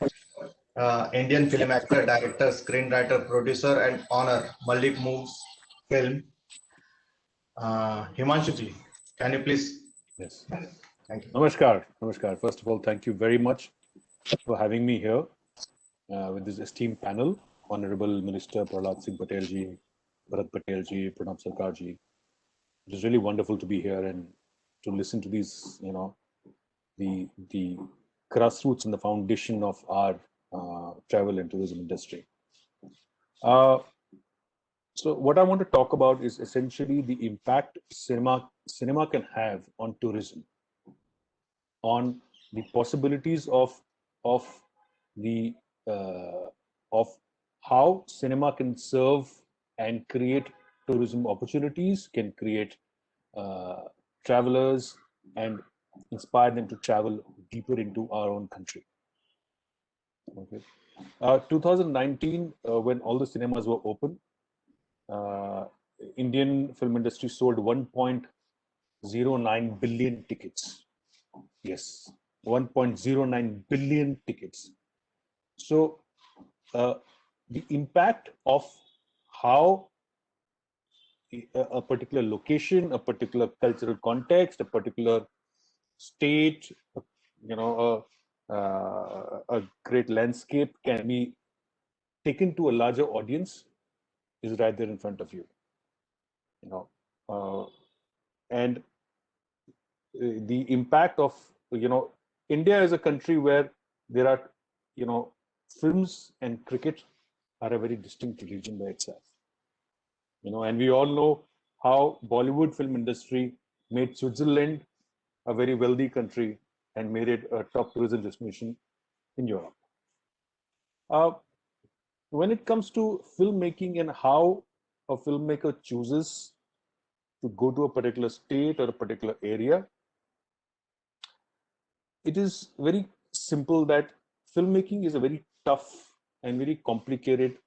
A: Indian film actor, director, screenwriter, producer, and honor Malik Moves film. Himanshu ji, can you please?
K: Yes.
A: Thank you.
K: Namaskar. Namaskar. First of all, thank you very much for having me here with this esteemed panel. Honorable Minister Prahlad Singh Patel ji, Bharat Patel ji, Pranab Sarkar ji. It is really wonderful to be here and to listen to these, the grassroots and the foundation of our travel and tourism industry. So what I want to talk about is essentially the impact cinema can have on tourism, on the possibilities of how cinema can serve and create tourism opportunities, can create travelers and inspire them to travel deeper into our own country. Okay. 2019, when all the cinemas were open, Indian film industry sold 1.09 billion tickets. Yes, 1.09 billion tickets. So the impact of how a particular location, a particular cultural context, a particular state, a great landscape can be taken to a larger audience is right there in front of you. And the impact of, India is a country where there are, films and cricket are a very distinct region by itself. And we all know how Bollywood film industry made Switzerland a very wealthy country and made it a top tourism destination in Europe. When it comes to filmmaking and how a filmmaker chooses to go to a particular state or a particular area, it is very simple that filmmaking is a very tough and very complicated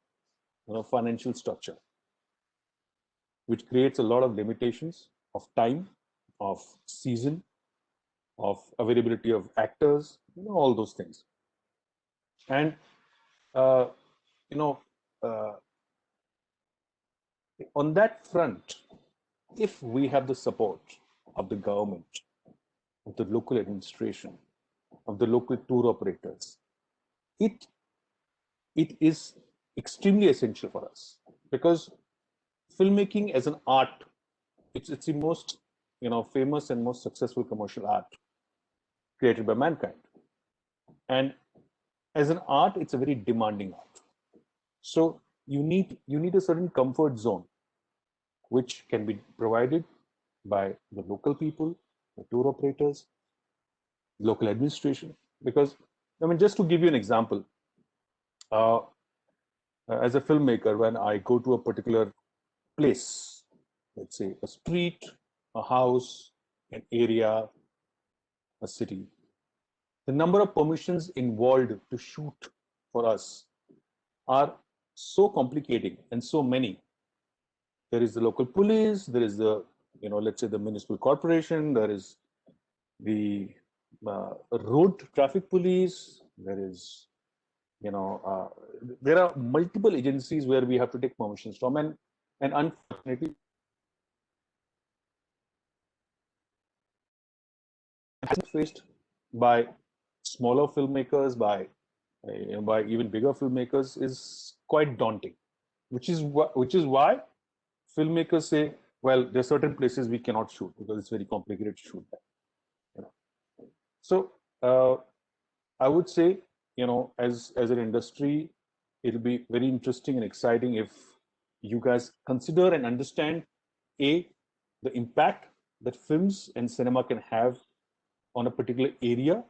K: financial structure, which creates a lot of limitations of time, of season, of availability of actors, all those things. And on that front, if we have the support of the government, of the local administration, of the local tour operators, it is extremely essential for us, because filmmaking as an art, it's the most famous and most successful commercial art created by mankind. And as an art, it's a very demanding art. So you need a certain comfort zone, which can be provided by the local people, the tour operators, local administration. Because, I mean, just to give you an example, as a filmmaker, when I go to a particular place, let's say a street, a house, an area, a city, the number of permissions involved to shoot for us are so complicating and so many. There is the local police, there is the, let's say the municipal corporation, there is the road traffic police, there is, there are multiple agencies where we have to take permissions from, and unfortunately, faced by smaller filmmakers, by even bigger filmmakers, is quite daunting, which is why filmmakers say, well, there are certain places we cannot shoot because it's very complicated to shoot that. So I would say, as an industry, it'll be very interesting and exciting if you guys consider and understand the impact that films and cinema can have on a particular area,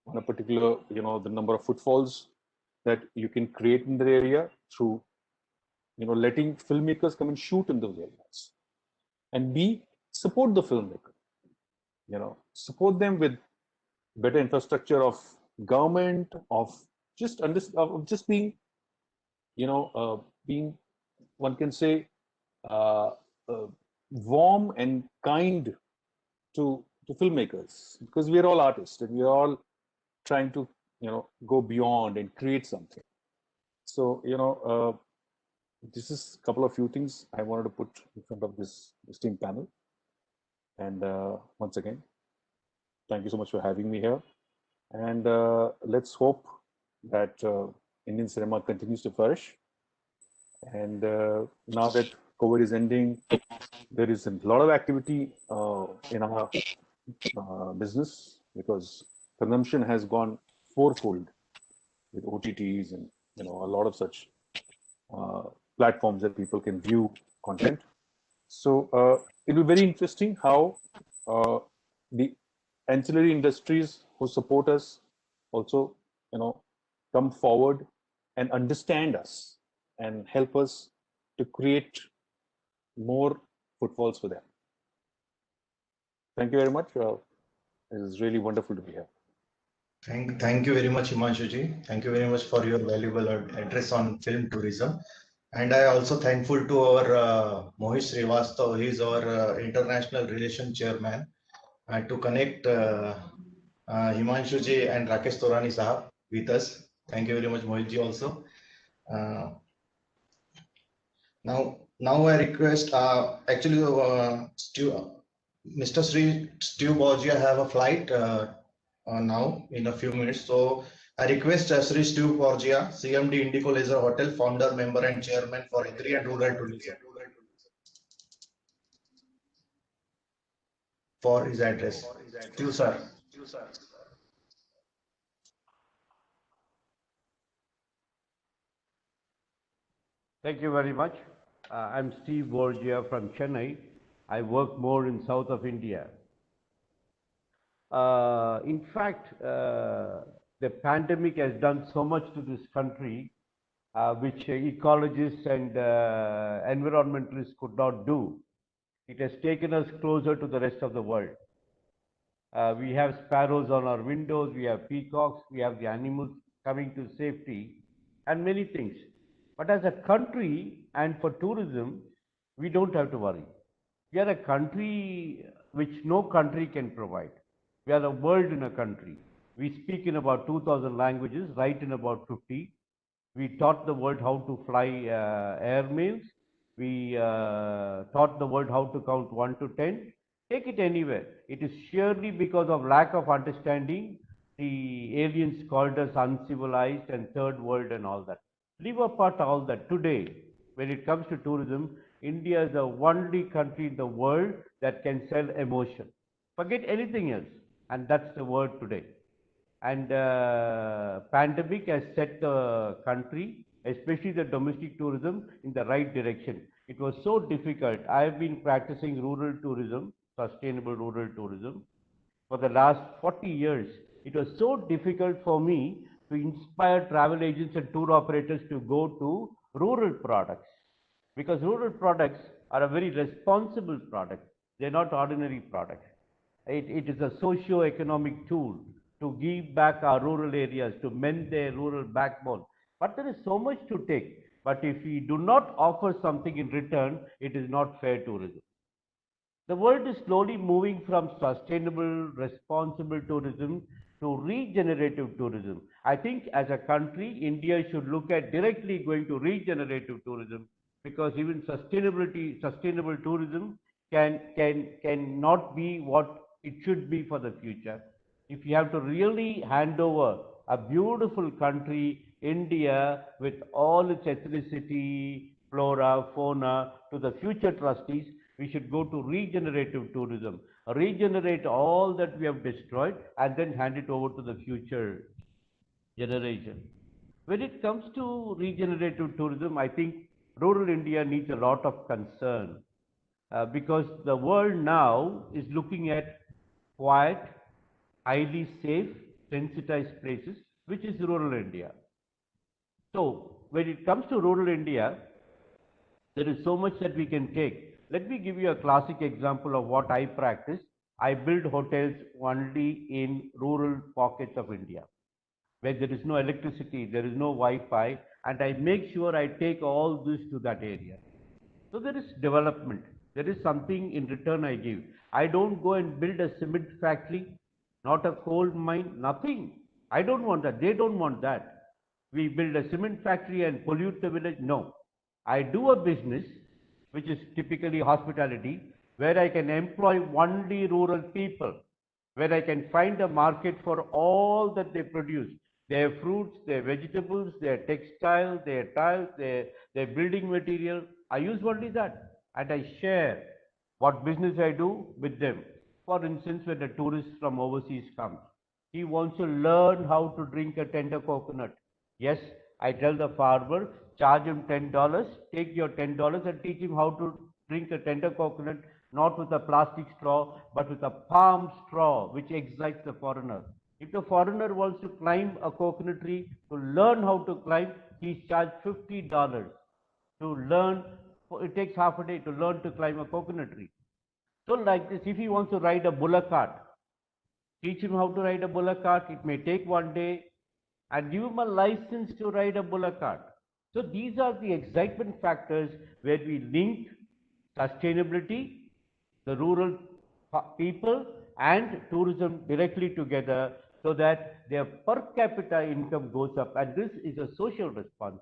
K: on a particular, the number of footfalls that you can create in the area through, letting filmmakers come and shoot in those areas. And B, support the filmmaker, support them with better infrastructure of government, of just being, being, one can say, warm and kind to filmmakers, because we are all artists and we are all trying to go beyond and create something. So this is a couple of few things I wanted to put in front of this esteemed panel. And once again, thank you so much for having me here. And let's hope that Indian cinema continues to flourish. And now that COVID is ending, there is a lot of activity in our business, because consumption has gone fourfold with OTTs and a lot of such platforms that people can view content. So it'll be very interesting how the ancillary industries who support us also come forward and understand us and help us to create more footfalls for them. Thank you very much. It is really wonderful to be here.
A: Thank you very much, Himanshu. Thank you very much for your valuable address on film tourism. And I also thankful to our Mohit Srivastava. He is our international relation chairman, to connect Himanshu ji and Rakesh Torani sahab with us. Thank you very much, Mohit ji, also. Now I request, actually, Mr. Shri Stu Borgia have a flight now in a few minutes. So I request Shri Stu Borgia, CMD Indigo Leisure Hotel, founder, member and chairman for Agri and Rural Tourism, for his address. Stu sir.
L: Thank you very much. I'm Steve Borgia from Chennai. I work more in south of India. In fact, the pandemic has done so much to this country, which ecologists and environmentalists could not do. It has taken us closer to the rest of the world. We have sparrows on our windows, we have peacocks, we have the animals coming to safety, and many things. But as a country and for tourism, we don't have to worry. We are a country which no country can provide. We are a world in a country. We speak in about 2,000 languages, write in about 50. We taught the world how to fly airmails. We taught the world how to count 1 to 10. Take it anywhere. It is surely because of lack of understanding. The aliens called us uncivilized and third world and all that. Leave apart all that. Today, when it comes to tourism, India is the only country in the world that can sell emotion. Forget anything else. And that's the word today. And pandemic has set the country, especially the domestic tourism, in the right direction. It was so difficult. I have been practicing rural tourism, sustainable rural tourism, for the last 40 years. It was so difficult for me to inspire travel agents and tour operators to go to rural products, because rural products are a very responsible product. They're not ordinary products. It is a socio-economic tool to give back our rural areas, to mend their rural backbone. But there is so much to take. But if we do not offer something in return, it is not fair tourism. The world is slowly moving from sustainable, responsible tourism to regenerative tourism. I think as a country, India should look at directly going to regenerative tourism, because even sustainable tourism cannot be what it should be for the future. If you have to really hand over a beautiful country, India, with all its ethnicity, flora, fauna, to the future trustees, we should go to regenerative tourism, regenerate all that we have destroyed, and then hand it over to the future generation. When it comes to regenerative tourism, I think rural India needs a lot of concern, because the world now is looking at quiet, highly safe, sensitized places, which is rural India. So when it comes to rural India, there is so much that we can take. Let me give you a classic example of what I practice. I build hotels only in rural pockets of India, where there is no electricity, there is no Wi-Fi, and I make sure I take all this to that area. So there is development. There is something in return I give. I don't go and build a cement factory, not a coal mine, nothing. I don't want that. They don't want that. We build a cement factory and pollute the village. No. I do a business, which is typically hospitality, where I can employ only rural people, where I can find a market for all that they produce. Their fruits, their vegetables, their textiles, their tiles, their building material. I use only that, and I share what business I do with them. For instance, when a tourist from overseas comes, he wants to learn how to drink a tender coconut. Yes, I tell the farmer, charge him $10, take your $10 and teach him how to drink a tender coconut, not with a plastic straw, but with a palm straw, which excites the foreigner. If the foreigner wants to climb a coconut tree, to learn how to climb, he's charged $50 to learn. It takes half a day to learn to climb a coconut tree. So like this, if he wants to ride a bullock cart, teach him how to ride a bullock cart. It may take 1 day, and give him a license to ride a bullock cart. So these are the excitement factors where we link sustainability, the rural people, and tourism directly together, so that their per capita income goes up. And this is a social response.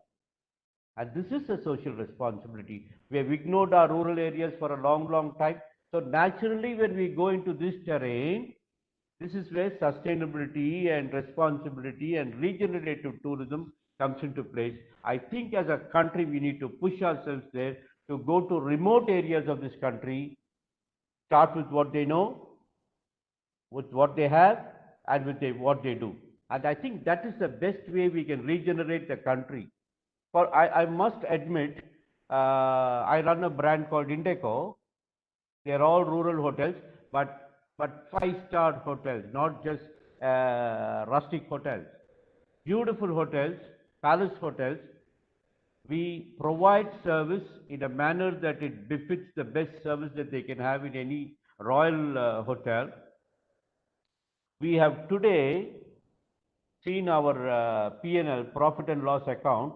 L: And this is a social responsibility. We have ignored our rural areas for a long, long time. So naturally, when we go into this terrain, this is where sustainability and responsibility and regenerative tourism comes into place. I think as a country, we need to push ourselves there, to go to remote areas of this country, start with what they know, with what they have, and with what they do. And I think that is the best way we can regenerate the country. For I must admit, I run a brand called Indeco. They are all rural hotels, but 5-star hotels, not just rustic hotels. beautiful hotels, palace hotels. We provide service in a manner that it befits the best service that they can have in any royal hotel. We have today seen our P&L, profit and loss account.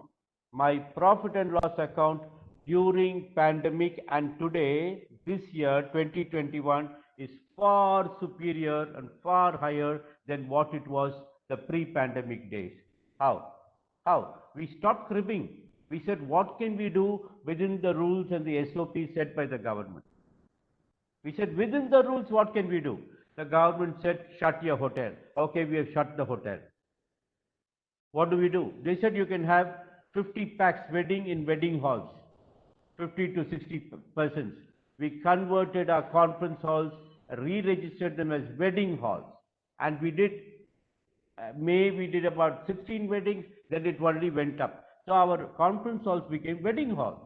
L: My profit and loss account during pandemic and today, this year, 2021, is far superior and far higher than what it was the pre-pandemic days. How? How? We stopped cribbing. We said, what can we do within the rules and the SOPs set by the government? We said, within the rules, what can we do? The government said, shut your hotel. Okay, we have shut the hotel. What do? They said you can have 50 packs wedding in wedding halls, 50 to 60 persons. We converted our conference halls, re-registered them as wedding halls. And we did, we did about 16 weddings, then it only went up. So our conference halls became wedding halls.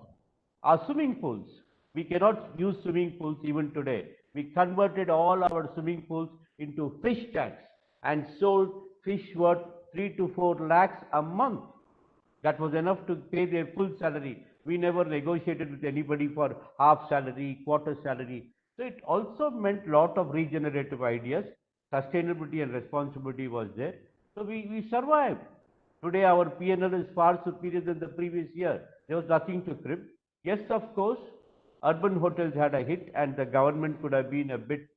L: Our swimming pools, we cannot use swimming pools even today. We converted all our swimming pools into fish tanks and sold fish worth 3 to 4 lakhs a month. That was enough to pay their full salary. We never negotiated with anybody for half salary, quarter salary. So it also meant lot of regenerative ideas. Sustainability and responsibility was there. So we survived. Today our P&L is far superior than the previous year. There was nothing to crib. Yes, of course, urban hotels had a hit and the government could have been a bit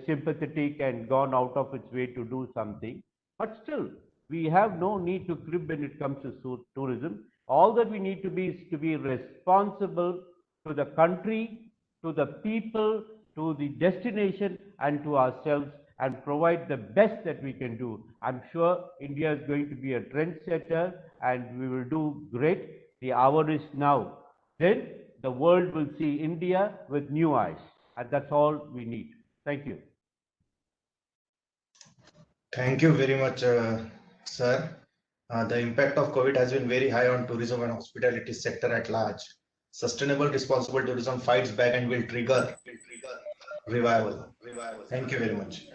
L: sympathetic and gone out of its way to do something. But still, we have no need to crib when it comes to tourism. All that we need to be is to be responsible to the country, to the people, to the destination and to ourselves and provide the best that we can do. I'm sure India is going to be a trendsetter and we will do great. The hour is now. Then the world will see India with new eyes. And that's all we need. Thank you.
A: Thank you very much, sir. The impact of COVID has been very high on tourism and hospitality sector at large. Sustainable, responsible tourism fights back and will trigger revival. Thank you very much.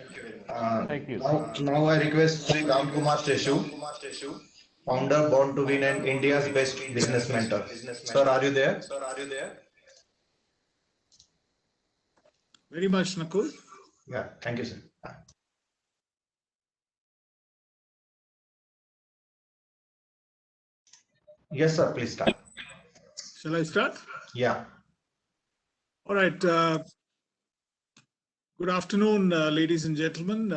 L: Thank you.
A: Now I request Shri Ramkumar Seshu, founder Born to Win and India's best business mentor. Sir, are you there?
M: Very much, Nakul.
A: Yeah, thank you, sir. Yes, sir, please start.
M: Shall I start?
A: Yeah.
M: All right. Good afternoon, ladies and gentlemen.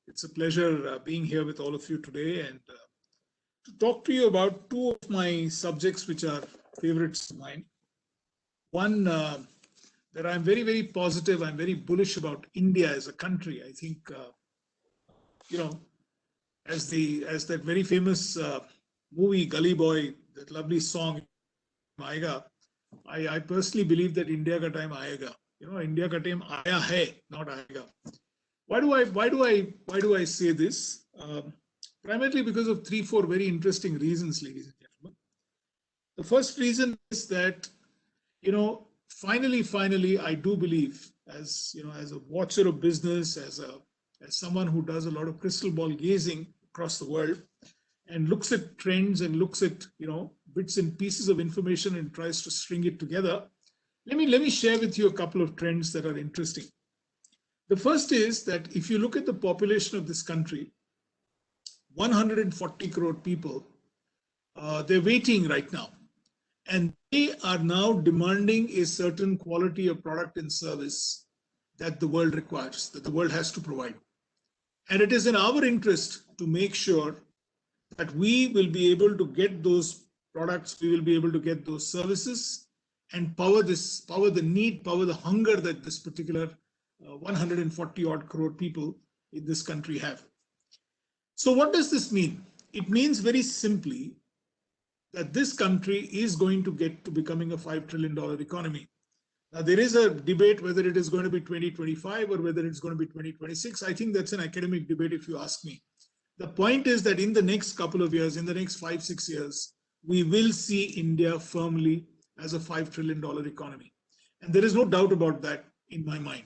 M: It's a pleasure being here with all of you today and to talk to you about two of my subjects which are favorites of mine. One, that I'm very, very positive, I'm very bullish about India as a country. I think, as that very famous movie Gully Boy, that lovely song Aayega, I personally believe that India ka time aayega. India ka time aaya hai, not aayega. Why do I say this? Primarily because of 3-4 very interesting reasons, ladies and gentlemen. The first reason is that, finally, I do believe, as a watcher of business, as someone who does a lot of crystal ball gazing across the world, and looks at trends and looks at bits and pieces of information and tries to string it together. Let me share with you a couple of trends that are interesting. The first is that if you look at the population of this country, 140 crore people, they're waiting right now. And they are now demanding a certain quality of product and service that the world requires, that the world has to provide. And it is in our interest to make sure that we will be able to get those products, we will be able to get those services and power the hunger that this particular 140 odd crore people in this country have. So what does this mean? It means very simply that this country is going to get to becoming a $5 trillion economy. Now, there is a debate whether it is going to be 2025 or whether it's going to be 2026. I think that's an academic debate if you ask me. The point is that in the next couple of years, in the next 5-6 years, we will see India firmly as a $5 trillion economy. And there is no doubt about that in my mind.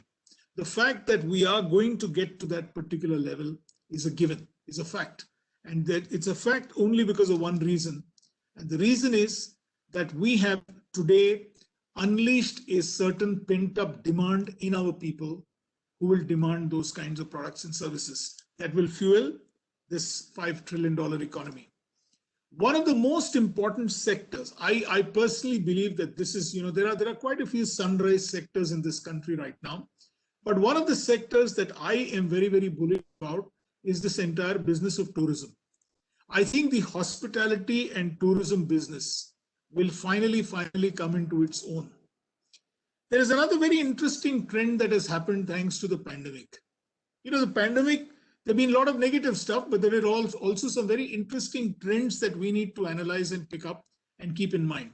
M: The fact that we are going to get to that particular level is a given, is a fact. And that it's a fact only because of one reason. And the reason is that we have today unleashed a certain pent-up demand in our people who will demand those kinds of products and services that will fuel this $5 trillion economy. One of the most important sectors, I personally believe that this is, there are quite a few sunrise sectors in this country right now. But one of the sectors that I am very, very bullish about is this entire business of tourism. I think the hospitality and tourism business will finally come into its own. There is another very interesting trend that has happened thanks to the pandemic. The pandemic, there have been a lot of negative stuff, but there are also some very interesting trends that we need to analyze and pick up and keep in mind.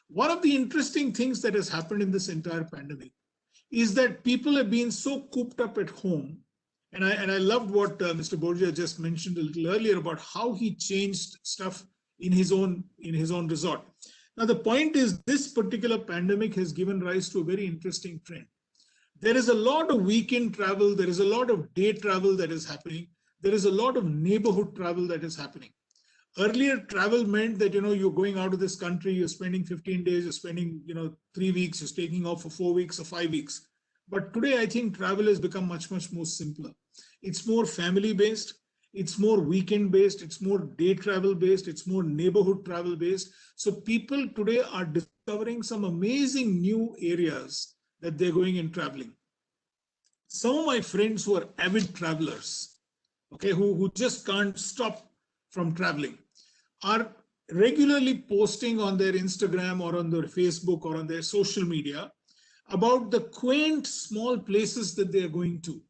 M: One of the interesting things that has happened in this entire pandemic is that people have been so cooped up at home. And I loved what Mr. Borgia just mentioned a little earlier about how he changed stuff in his own resort. Now, the point is this particular pandemic has given rise to a very interesting trend. There is a lot of weekend travel. There is a lot of day travel that is happening. There is a lot of neighborhood travel that is happening. Earlier, travel meant that, you're going out of this country, you're spending 15 days, you're spending, 3 weeks, you're taking off for 4 weeks or 5 weeks. But today, I think travel has become much, much more simpler. It's more family-based. It's more weekend-based. It's more day travel-based. It's more neighborhood travel-based. So people today are discovering some amazing new areas that they're going and traveling. Some of my friends who are avid travelers, okay, who just can't stop from traveling, are regularly posting on their Instagram or on their Facebook or on their social media about the quaint small places that they are going to.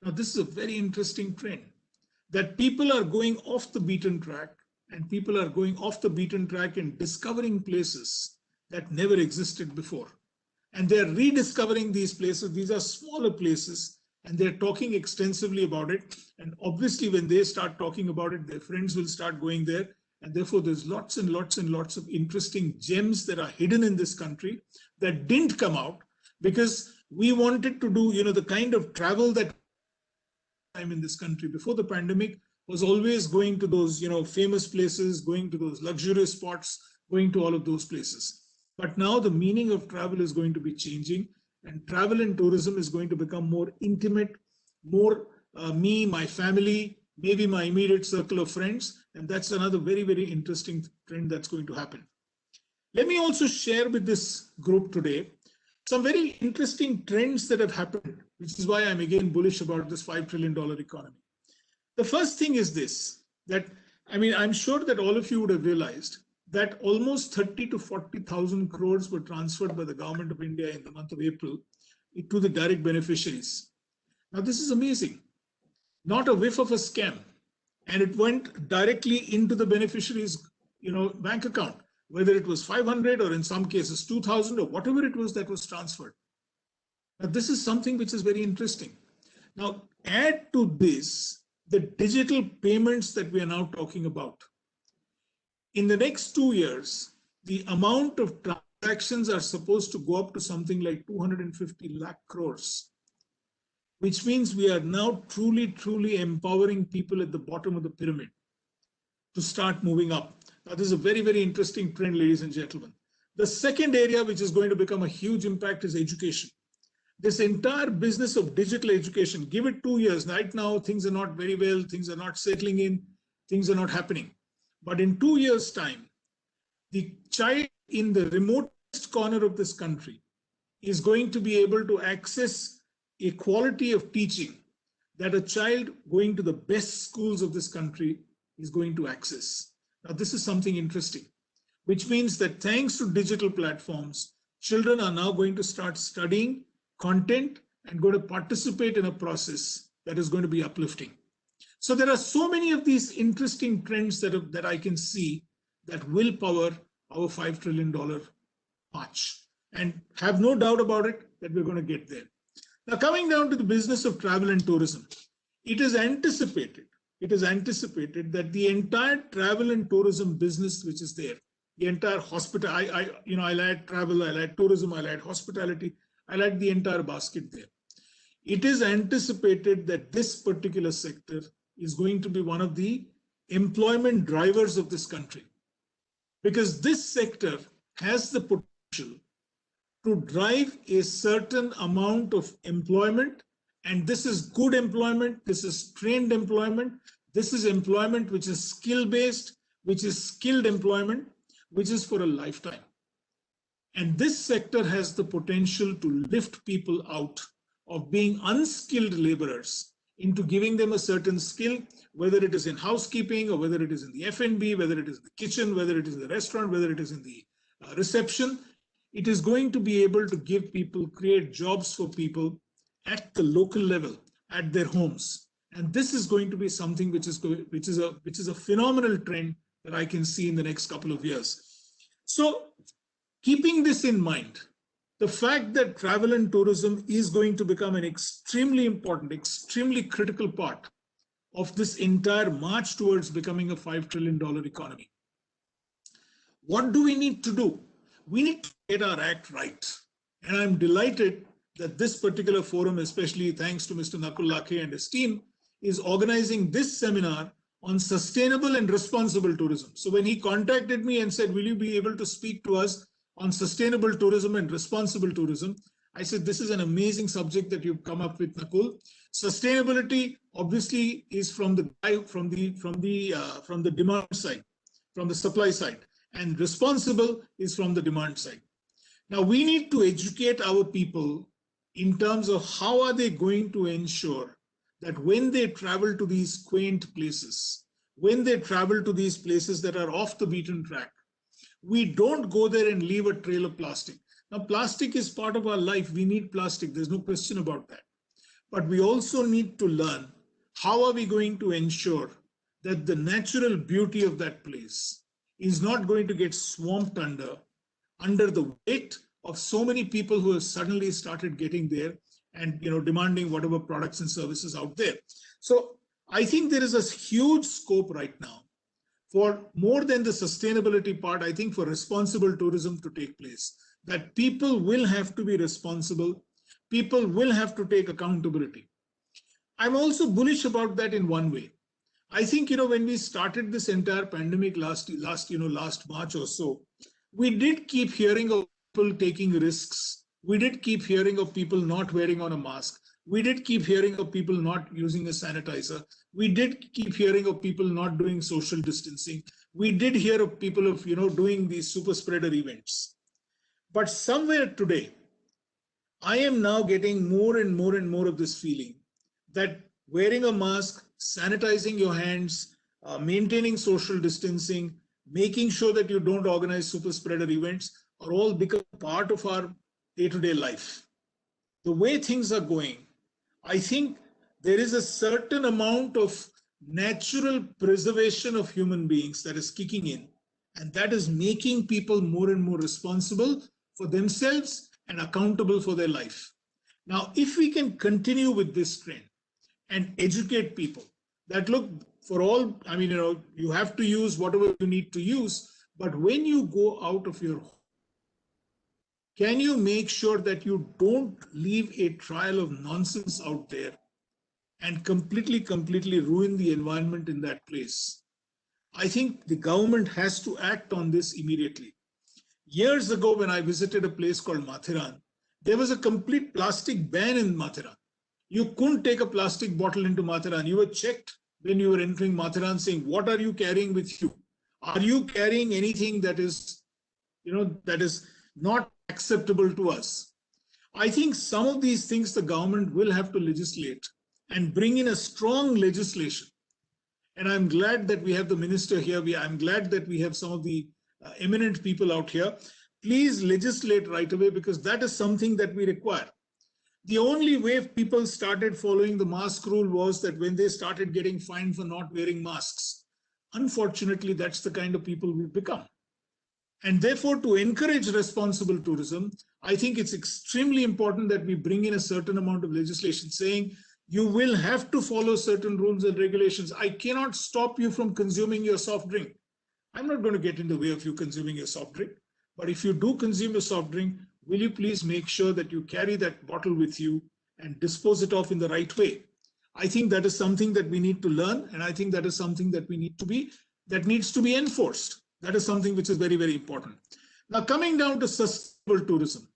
M: Now, this is a very interesting trend, that people are going off the beaten track, and people are going off the beaten track and discovering places that never existed before. And they're rediscovering these places. These are smaller places, and they're talking extensively about it. And obviously, when they start talking about it, their friends will start going there. And therefore, there's lots and lots and lots of interesting gems that are hidden in this country that didn't come out because we wanted to do, the kind of travel that time in this country before the pandemic was always going to those, famous places, going to those luxurious spots, going to all of those places. But now the meaning of travel is going to be changing, and travel and tourism is going to become more intimate, more me, my family, maybe my immediate circle of friends. And that's another very, very interesting trend that's going to happen. Let me also share with this group today some very interesting trends that have happened, which is why I'm again bullish about this $5 trillion economy. The first thing is this, that, I'm sure that all of you would have realized that almost 30 to 40,000 crores were transferred by the government of India in the month of April to the direct beneficiaries. Now, this is amazing. Not a whiff of a scam. And it went directly into the beneficiaries' bank account, whether it was 500 or in some cases 2,000 or whatever it was that was transferred. Now, this is something which is very interesting. Now, add to this the digital payments that we are now talking about. In the next 2 years, the amount of transactions are supposed to go up to something like 250 lakh crores, which means we are now truly, truly empowering people at the bottom of the pyramid to start moving up. Now, this is a very, very interesting trend, ladies and gentlemen. The second area which is going to become a huge impact is education. This entire business of digital education, give it 2 years. Right now, things are not very well, things are not settling in, things are not happening. But in 2 years' time, the child in the remotest corner of this country is going to be able to access a quality of teaching that a child going to the best schools of this country is going to access. Now, this is something interesting, which means that thanks to digital platforms, children are now going to start studying content and going to participate in a process that is going to be uplifting. So there are so many of these interesting trends that I can see that will power our $5 trillion march. And have no doubt about it that we're going to get there. Now, coming down to the business of travel and tourism, it is anticipated that the entire travel and tourism business which is there, the entire hospital, I'll add travel, I'll add tourism, I'll add hospitality, I'll add the entire basket there. It is anticipated that this particular sector is going to be one of the employment drivers of this country, because this sector has the potential to drive a certain amount of employment. And this is good employment, this is trained employment, this is employment which is skill-based, which is skilled employment, which is for a lifetime. And this sector has the potential to lift people out of being unskilled laborers into giving them a certain skill, whether it is in housekeeping or whether it is in the F&B, whether it is in the kitchen, whether it is in the restaurant, whether it is in the reception. It is going to be able to give people, create jobs for people at the local level, at their homes. And this is going to be something which is a phenomenal trend that I can see in the next couple of years. So keeping this in mind, the fact that travel and tourism is going to become an extremely important, extremely critical part of this entire march towards becoming a $5 trillion economy. What do we need to do? We need to get our act right. And I'm delighted that this particular forum, especially thanks to Mr. Nakul Lakhe and his team, is organizing this seminar on sustainable and responsible tourism. So when he contacted me and said, will you be able to speak to us on sustainable tourism and responsible tourism, I said, this is an amazing subject that you've come up with, Nakul. Sustainability obviously is from the demand side, from the supply side, and responsible is from the demand side. Now we need to educate our people in terms of how are they going to ensure that when they travel to these quaint places, when they travel to these places that are off the beaten track, we don't go there and leave a trail of plastic. Now, plastic is part of our life. We need plastic. There's no question about that. But we also need to learn how are we going to ensure that the natural beauty of that place is not going to get swamped under the weight of so many people who have suddenly started getting there and demanding whatever products and services out there. So I think there is a huge scope right now for more than the sustainability part. I think for responsible tourism to take place, that people will have to be responsible. People will have to take accountability. I'm also bullish about that in one way. I think, when we started this entire pandemic last March or so, we did keep hearing of people taking risks. We did keep hearing of people not wearing on a mask. We did keep hearing of people not using a sanitizer. We did keep hearing of people not doing social distancing. We did hear of people doing these super spreader events. But somewhere today, I am now getting more and more and more of this feeling that wearing a mask, sanitizing your hands, maintaining social distancing, making sure that you don't organize super spreader events are all become part of our day-to-day life. The way things are going, I think there is a certain amount of natural preservation of human beings that is kicking in, and that is making people more and more responsible for themselves and accountable for their life. Now, if we can continue with this trend and educate people that look, for all, you have to use whatever you need to use, but when you go out of your home, can you make sure that you don't leave a trail of nonsense out there and completely ruin the environment in that place? I think the government has to act on this immediately. Years ago, when I visited a place called Mathiran, there was a complete plastic ban in Mathiran. You couldn't take a plastic bottle into Mathiran. You were checked when you were entering Mathiran saying, what are you carrying with you? Are you carrying anything that is, that is not acceptable to us? I think some of these things the government will have to legislate and bring in a strong legislation. And I'm glad that we have the minister here. I'm glad that we have some of the eminent people out here. Please legislate right away, because that is something that we require. The only way people started following the mask rule was that when they started getting fined for not wearing masks. Unfortunately, that's the kind of people we've become. And therefore, to encourage responsible tourism, I think it's extremely important that we bring in a certain amount of legislation saying you will have to follow certain rules and regulations. I cannot stop you from consuming your soft drink. I'm not going to get in the way of you consuming your soft drink. But if you do consume a soft drink, will you please make sure that you carry that bottle with you and dispose it off in the right way? I think that is something that we need to learn, and I think that is something that needs to be enforced. That is something which is very, very important. Now, coming down to sustainable tourism,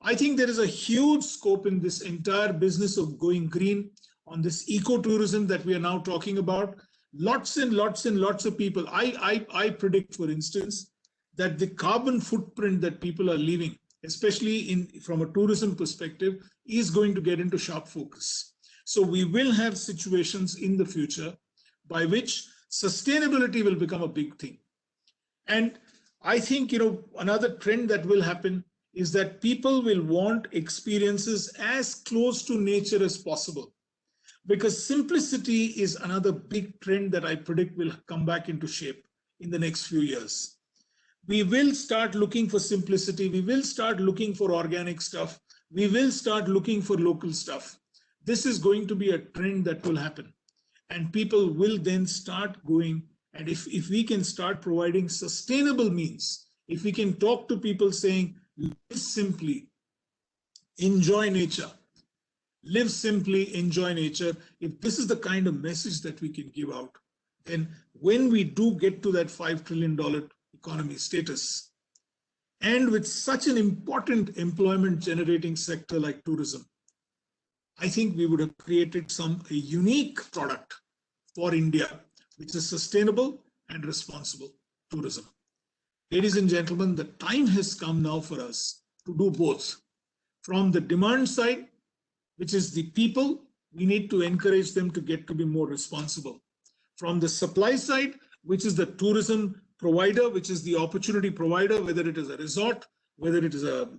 M: I think there is a huge scope in this entire business of going green, on this ecotourism that we are now talking about. Lots and lots and lots of people. I predict, for instance, that the carbon footprint that people are leaving, especially from a tourism perspective, is going to get into sharp focus. So we will have situations in the future by which sustainability will become a big thing. And I think, another trend that will happen is that people will want experiences as close to nature as possible, because simplicity is another big trend that I predict will come back into shape in the next few years. We will start looking for simplicity. We will start looking for organic stuff. We will start looking for local stuff. This is going to be a trend that will happen. And people will then start going. And if we can start providing sustainable means, if we can talk to people saying, live simply, enjoy nature, live simply, enjoy nature, if this is the kind of message that we can give out, then when we do get to that $5 trillion economy status, and with such an important employment generating sector like tourism, I think we would have created a unique product for India, which is sustainable and responsible tourism. Ladies and gentlemen, the time has come now for us to do both. From the demand side, which is the people, we need to encourage them to get to be more responsible. From the supply side, which is the tourism provider, which is the opportunity provider, whether it is a resort, whether it is a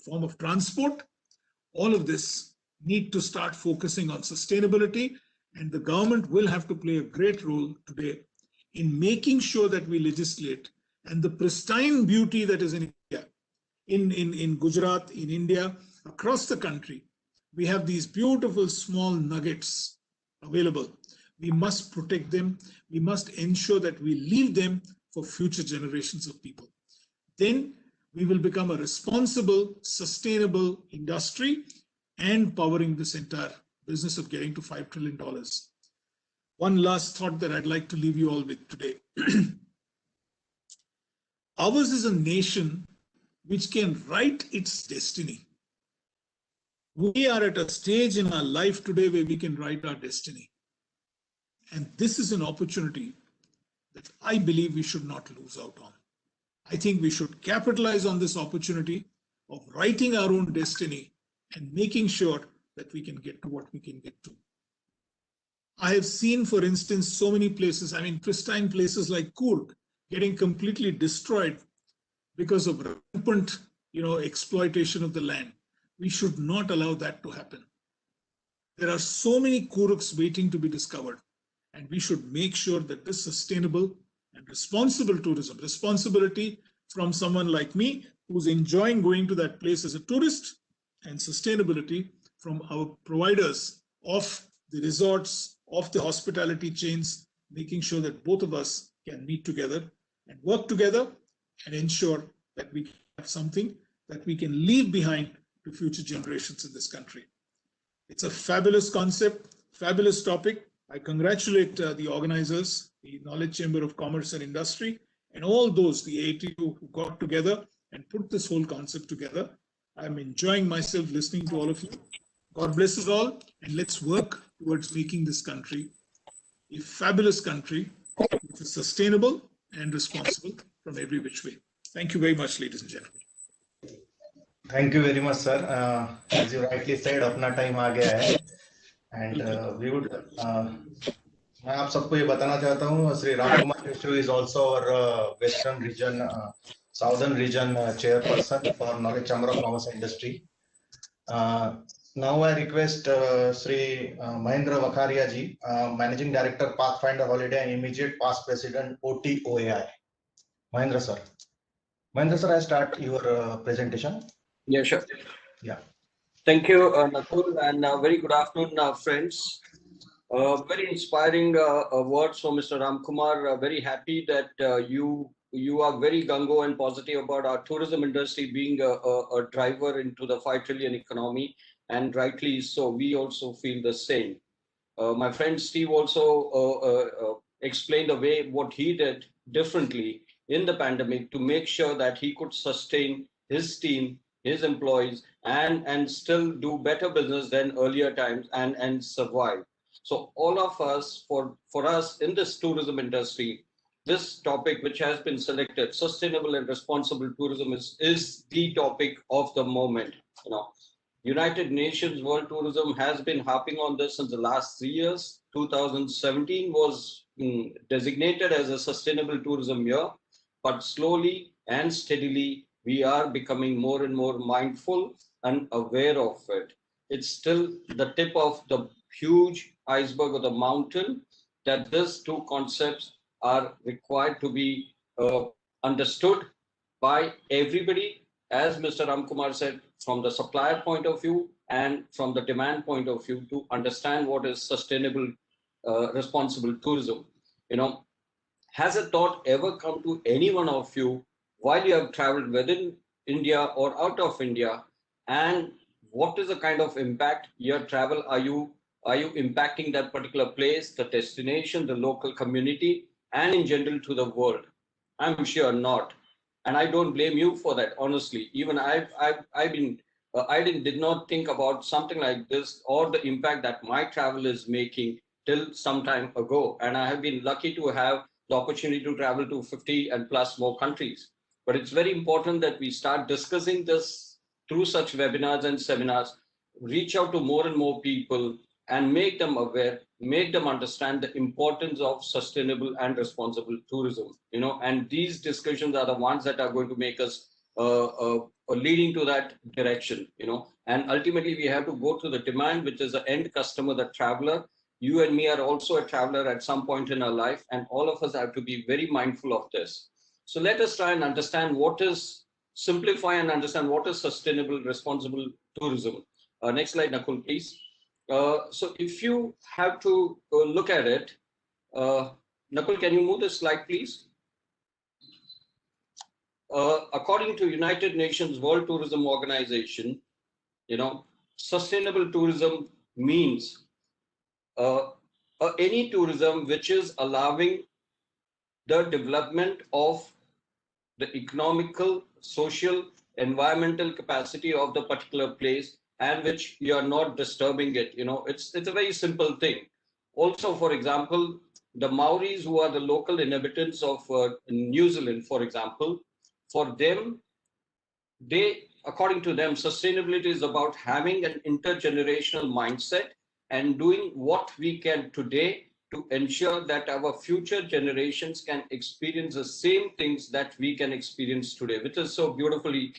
M: form of transport, all of this need to start focusing on sustainability, and the government will have to play a great role today in making sure that we legislate, and the pristine beauty that is in India, in Gujarat, in India, across the country, we have these beautiful small nuggets available. We must protect them. We must ensure that we leave them for future generations of people. Then we will become a responsible, sustainable industry and powering this entire business of getting to $5 trillion. One last thought that I'd like to leave you all with today. Ours is a nation which can write its destiny. We are at a stage in our life today where we can write our destiny. And this is an opportunity that I believe we should not lose out on. I think we should capitalize on this opportunity of writing our own destiny and making sure that we can get to what we can get to. I have seen, for instance, so many places, pristine places like Coorg getting completely destroyed because of rampant, exploitation of the land. We should not allow that to happen. There are so many Coorgs waiting to be discovered, and we should make sure that this sustainable and responsible tourism, responsibility from someone like me who's enjoying going to that place as a tourist, and sustainability from our providers of the resorts, of the hospitality chains, making sure that both of us can meet together and work together and ensure that we have something that we can leave behind to future generations in this country. It's a fabulous concept, fabulous topic. I congratulate the organizers, the Knowledge Chamber of Commerce and Industry, and all those, the ATU, who got together and put this whole concept together. I'm enjoying myself listening to all of you. God bless us all, and let's work towards making this country a fabulous country, which is sustainable and responsible from every which way. Thank you very much, ladies and gentlemen.
A: Thank you very much, sir. As you rightly said, अपना time आ गया है, and we would. मैं आप सबको ये बताना चाहता हूँ, Shri Ram Kumar Shri is also our Western region, Southern region chairperson for Knowledge Chamber of Commerce and Industry. Now I request Shri Mahendra Vakharia ji, Managing Director, Pathfinder Holiday and immediate past President, OTOAI. Mahendra sir. Mahendra sir, I start your presentation.
N: Yeah, sure.
A: Yeah.
N: Thank you, Nakul, and very good afternoon, friends. Very inspiring words from Mr. Ramkumar. Very happy that you are very gung-ho and positive about our tourism industry being a driver into the 5 trillion economy. and rightly so. We also feel the same. My friend Steve also explained the way what he did differently in the pandemic to make sure that he could sustain his team, his employees, and still do better business than earlier times and survive. So all of us, for us in this tourism industry, this topic which has been selected, sustainable and responsible tourism, is the topic of the moment. You know, United Nations World Tourism has been harping on this since the last 3 years. 2017 was designated as a sustainable tourism year, but slowly and steadily we are becoming more and more mindful and aware of it. It's still the tip of the huge iceberg of the mountain that these two concepts are required to be understood by everybody, as Mr. Ramkumar said, from the supplier point of view and from the demand point of view, to understand what is sustainable, responsible tourism. You know, has a thought ever come to any one of you while you have traveled within India or out of India, and what is the kind of impact your travel are you impacting that particular place, the destination, the local community, and in general to the world? I'm sure not, and I don't blame you for that. Honestly, even I've been did not think about something like this or the impact that my travel is making till some time ago, and I have been lucky to have the opportunity to travel to 50 and plus more countries. But it's very important that we start discussing this through such webinars and seminars, reach out to more and more people and make them aware, make them understand the importance of sustainable and responsible tourism. You know, and these discussions are the ones that are going to make us leading to that direction. You know, and ultimately we have to go to the demand, which is the end customer, the traveler. You and me are also a traveler at some point in our life, and all of us have to be very mindful of this. So let us try and understand simplify and understand what is sustainable, responsible tourism. Next slide, Nakul, please. So if you have to look at it, Nakul, can you move the slide, please? According to United Nations World Tourism Organization, you know, sustainable tourism means any tourism which is allowing the development of the economical, social, environmental capacity of the particular place, and which you are not disturbing it. You know, it's a very simple thing. Also, for example, the Maoris, who are the local inhabitants of New Zealand, for example, for them, according to them, sustainability is about having an intergenerational mindset and doing what we can today to ensure that our future generations can experience the same things that we can experience today, which is so beautifully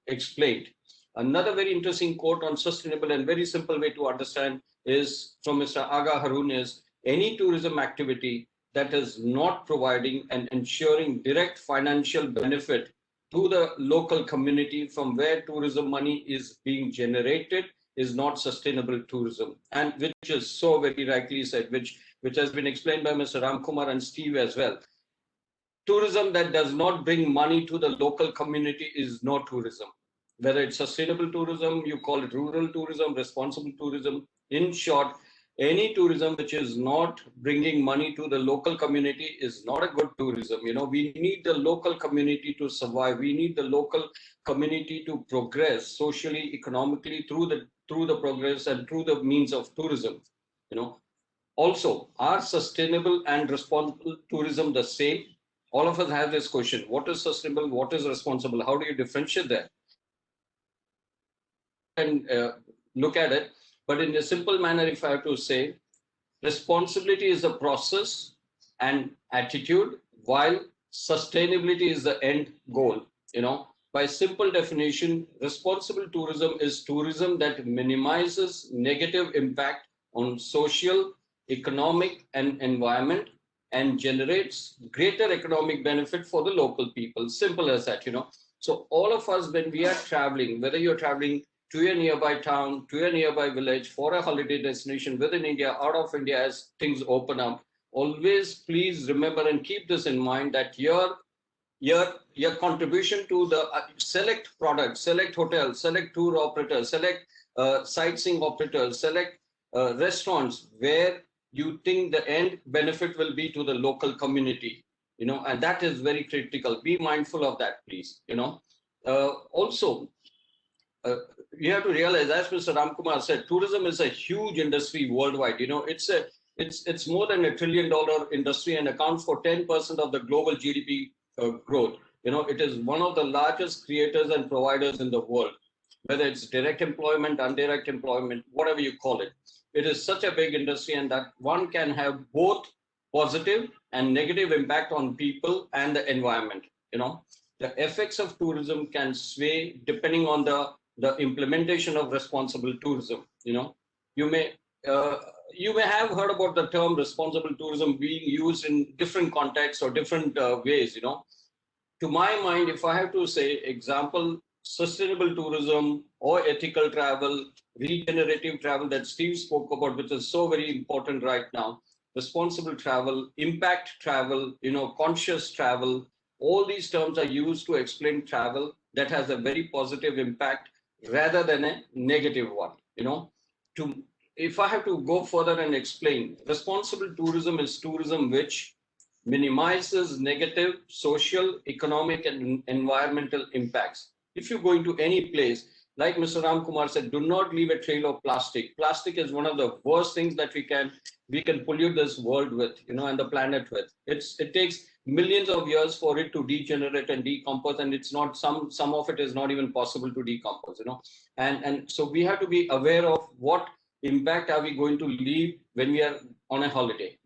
N: explained. Another very interesting quote on sustainable and very simple way to understand is from Mr. Aga Harun is, any tourism activity that is not providing and ensuring direct financial benefit to the local community from where tourism money is being generated is not sustainable tourism, and which is so very rightly said, which has been explained by Mr. Ramkumar and Steve as well. Tourism that does not bring money to the local community is no tourism. Whether it's sustainable tourism, you call it rural tourism, responsible tourism. In short, any tourism which is not bringing money to the local community is not a good tourism. You know, we need the local community to survive. We need the local community to progress socially, economically through the progress and through the means of tourism. You know, also, are sustainable and responsible tourism the same? All of us have this question: what is sustainable? What is responsible? How do you differentiate that? And look at it, but in a simple manner, if I have to say, responsibility is the process and attitude, while sustainability is the end goal. You know, by simple definition, responsible tourism is tourism that minimizes negative impact on social, economic, and environment, and generates greater economic benefit for the local people. Simple as that, you know. So all of us, when we are traveling, whether you're traveling to a nearby town, to a nearby village, for a holiday destination within India, out of India, as things open up, always please remember and keep this in mind, that your contribution to the select product, select hotel, select tour operator, select sightseeing operators, select restaurants where you think the end benefit will be to the local community, and that is very critical. Be mindful of that, please. Also, you have to realize, as Mr. Ramkumar said, tourism is a huge industry worldwide. It's more than $1 trillion industry and accounts for 10% of the global GDP growth. It is one of the largest creators and providers in the world, whether it's direct employment, indirect employment, whatever you call it. It is such a big industry, and that one can have both positive and negative impact on people and the environment. The effects of tourism can sway depending on the implementation of responsible tourism. You may have heard about the term responsible tourism being used in different contexts or different ways. To my mind, if I have to say example, sustainable tourism or ethical travel, regenerative travel that Steve spoke about, which is so very important right now, responsible travel, impact travel, conscious travel, all these terms are used to explain travel that has a very positive impact rather than a negative one. If I have to go further and explain, responsible tourism is tourism which minimizes negative social, economic, and environmental impacts. If you go into any place, like Mr. Ramkumar said, do not leave a trail of plastic. Plastic is one of the worst things that we can pollute this world with, and the planet with. It takes millions of years for it to degenerate and decompose, and it's not some of it is not even possible to decompose. And so we have to be aware of what impact are we going to leave when we are on a holiday.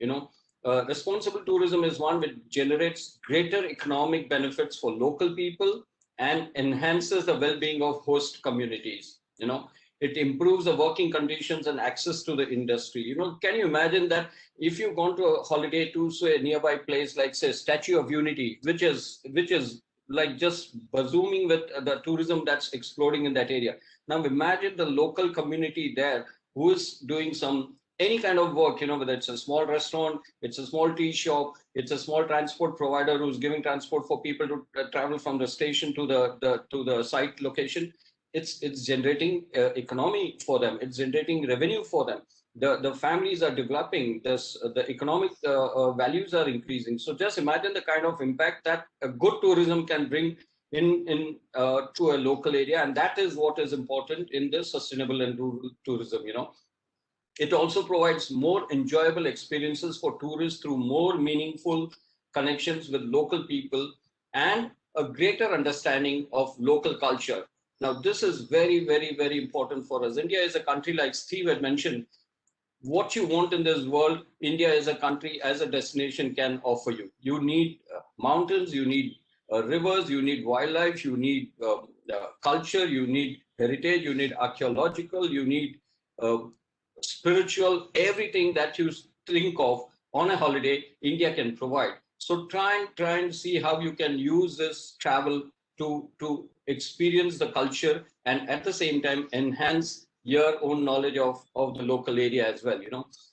N: Responsible tourism is one which generates greater economic benefits for local people and enhances the well-being of host communities. It improves the working conditions and access to the industry. Can you imagine that if you've gone to a holiday to, say, a nearby place like, say, Statue of Unity, which is like just booming with the tourism that's exploding in that area. Now imagine the local community there who is doing any kind of work, whether it's a small restaurant, it's a small tea shop, it's a small transport provider who's giving transport for people to travel from the station to the site location. It's generating economy for them. It's generating revenue for them. The families are developing. The economic values are increasing. So just imagine the kind of impact that a good tourism can bring in to a local area, and that is what is important in this sustainable and rural tourism. It also provides more enjoyable experiences for tourists through more meaningful connections with local people and a greater understanding of local culture. Now, this is very, very, very important for us. India is a country, like Steve had mentioned, what you want in this world, India as a country, as a destination can offer you. You need mountains, you need rivers, you need wildlife, you need culture, you need heritage, you need archaeological, you need spiritual, everything that you think of on a holiday, India can provide. So try and see how you can use this travel to experience the culture and at the same time enhance your own knowledge of the local area as well.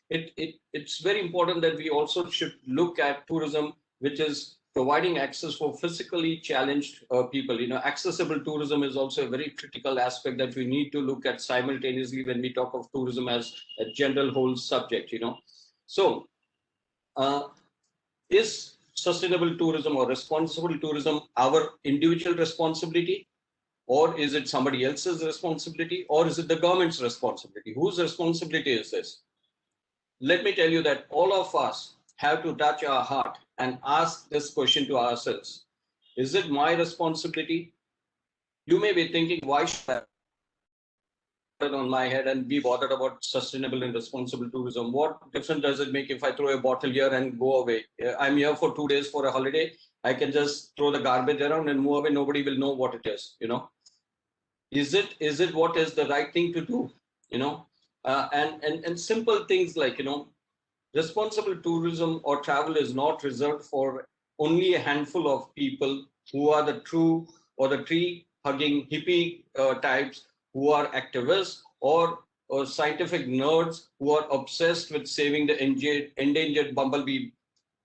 N: It's very important that we also should look at tourism which is providing access for physically challenged people. Accessible tourism is also a very critical aspect that we need to look at simultaneously when we talk of tourism as a general whole subject. So is sustainable tourism or responsible tourism our individual responsibility, or is it somebody else's responsibility, or is it the government's responsibility? Whose responsibility is this? Let me tell you that all of us have to touch our heart and ask this question to ourselves. Is it my responsibility? You may be thinking, why should I put it on my head and be bothered about sustainable and responsible tourism? What difference does it make if I throw a bottle here and go away? I'm here for 2 days for a holiday. I can just throw the garbage around and move away. Nobody will know what it is. Is it what is the right thing to do? And simple things like, responsible tourism or travel is not reserved for only a handful of people who are the true or the tree-hugging hippie types who are activists or scientific nerds who are obsessed with saving the endangered bumblebee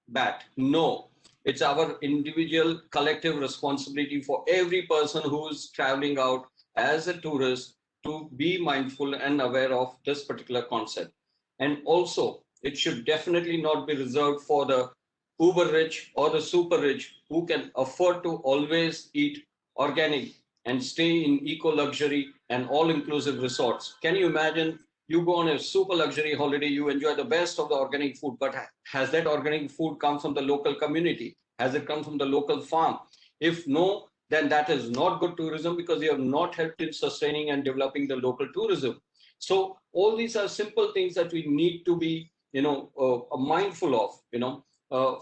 N: bat. No, it's our individual collective responsibility for every person who is traveling out as a tourist to be mindful and aware of this particular concept. And also, it should definitely not be reserved for the uber rich or the super rich who can afford to always eat organic and stay in eco luxury and all inclusive resorts. Can you imagine you go on a super luxury holiday, you enjoy the best of the organic food, but has that organic food come from the local community? Has it come from the local farm? If no, then that is not good tourism, because you have not helped in sustaining and developing the local tourism. So all these are simple things that we need to be, mindful of.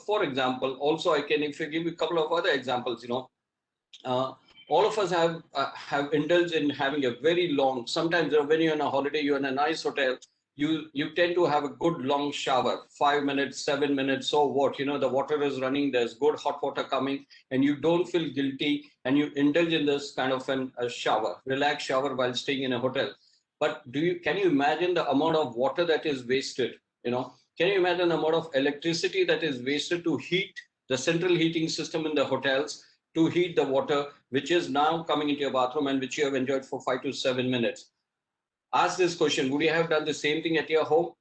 N: For example, also I can, if you give a couple of other examples, all of us have indulged in having a very long. Sometimes when you're on a holiday, you're in a nice hotel, you tend to have a good long shower, 5 minutes, 7 minutes, so what, the water is running, there's good hot water coming, and you don't feel guilty, and you indulge in this kind of a shower, relaxed shower while staying in a hotel. But can you imagine the amount of water that is wasted? Can you imagine the amount of electricity that is wasted to heat the central heating system in the hotels, to heat the water, which is now coming into your bathroom and which you have enjoyed for 5 to 7 minutes? Ask this question: would you have done the same thing at your home?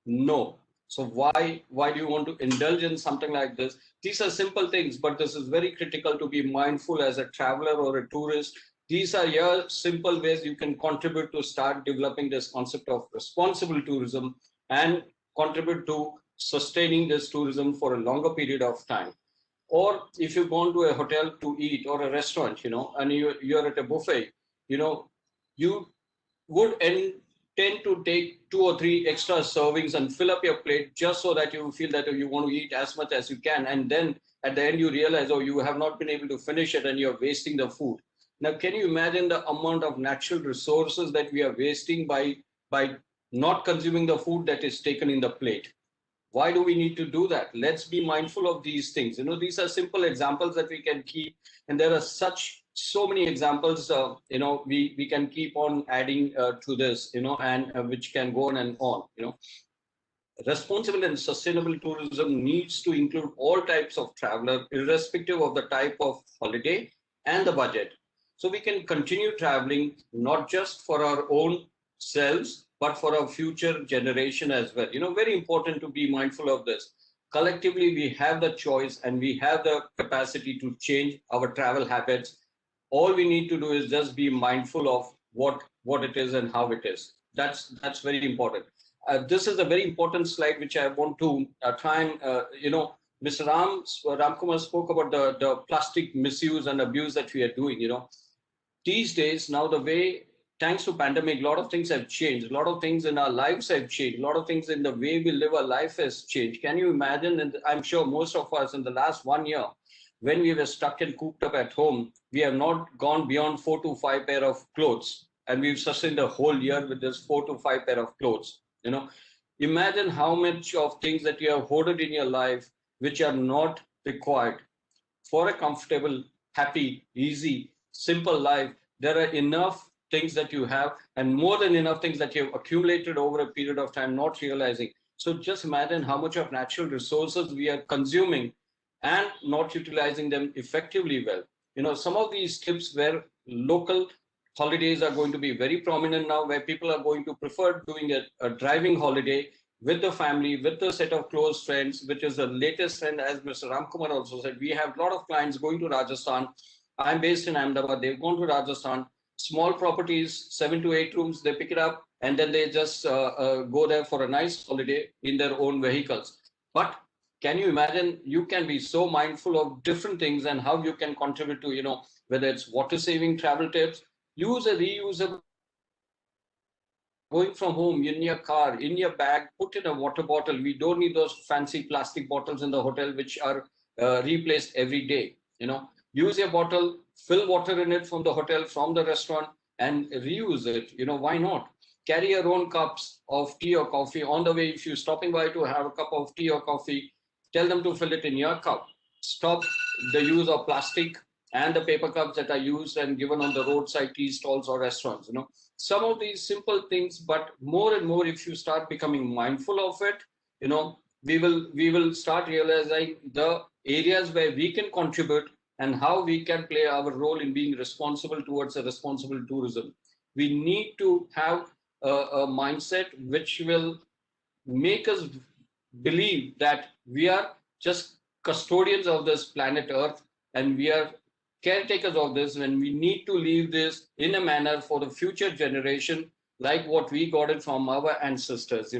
N: No. So why do you want to indulge in something like this? These are simple things, but this is very critical to be mindful as a traveler or a tourist. These are your simple ways you can contribute to start developing this concept of responsible tourism and contribute to sustaining this tourism for a longer period of time. Or if you've gone to a hotel to eat, or a restaurant, and you're at a buffet, you would tend to take 2 or 3 extra servings and fill up your plate, just so that you feel that you want to eat as much as you can. And then at the end, you realize, oh, you have not been able to finish it and you're wasting the food. Now, can you imagine the amount of natural resources that we are wasting by not consuming the food that is taken in the plate? Why do we need to do that? Let's be mindful of these things. These are simple examples that we can keep, and there are so many examples. We can keep on adding to this, and which can go on and on. Responsible and sustainable tourism needs to include all types of traveler, irrespective of the type of holiday and the budget. So we can continue traveling, not just for our own selves, but for our future generation as well. Very important to be mindful of this. Collectively, we have the choice and we have the capacity to change our travel habits. All we need to do is just be mindful of what it is and how it is. That's very important. This is a very important slide which I want to try and, Mr. Ramkumar spoke about the plastic misuse and abuse that we are doing. These days, now the way, thanks to pandemic, a lot of things have changed. A lot of things in our lives have changed. A lot of things in the way we live our life has changed. Can you imagine? And I'm sure most of us in the last 1 year, when we were stuck and cooped up at home, we have not gone beyond 4 to 5 pair of clothes. And we've sustained a whole year with this 4 to 5 pair of clothes. Imagine how much of things that you have hoarded in your life, which are not required for a comfortable, happy, easy, simple life. There are enough things that you have, and more than enough things that you have accumulated over a period of time, not realizing. So just imagine how much of natural resources we are consuming and not utilizing them effectively well. Some of these tips where local holidays are going to be very prominent now, where people are going to prefer doing a driving holiday with the family, with a set of close friends, which is the latest trend. As Mr. Ramkumar also said, we have a lot of clients going to Rajasthan. I'm based in Ahmedabad. They've gone to Rajasthan. Small properties, 7 to 8 rooms, they pick it up and then they just go there for a nice holiday in their own vehicles. But can you imagine, you can be so mindful of different things and how you can contribute to, whether it's water saving travel tips, use a reusable, going from home, in your car, in your bag, put in a water bottle. We don't need those fancy plastic bottles in the hotel, which are replaced every day. Use your bottle, fill water in it from the hotel, from the restaurant, and reuse it. Why not? Carry your own cups of tea or coffee on the way. If you're stopping by to have a cup of tea or coffee, tell them to fill it in your cup. Stop the use of plastic and the paper cups that are used and given on the roadside tea stalls or restaurants. Some of these simple things, but more and more, if you start becoming mindful of it, we will start realizing the areas where we can contribute and how we can play our role in being responsible towards a responsible tourism. We need to have a mindset which will make us believe that we are just custodians of this planet Earth, and we are caretakers of this, and we need to leave this in a manner for the future generation, like what we got it from our ancestors.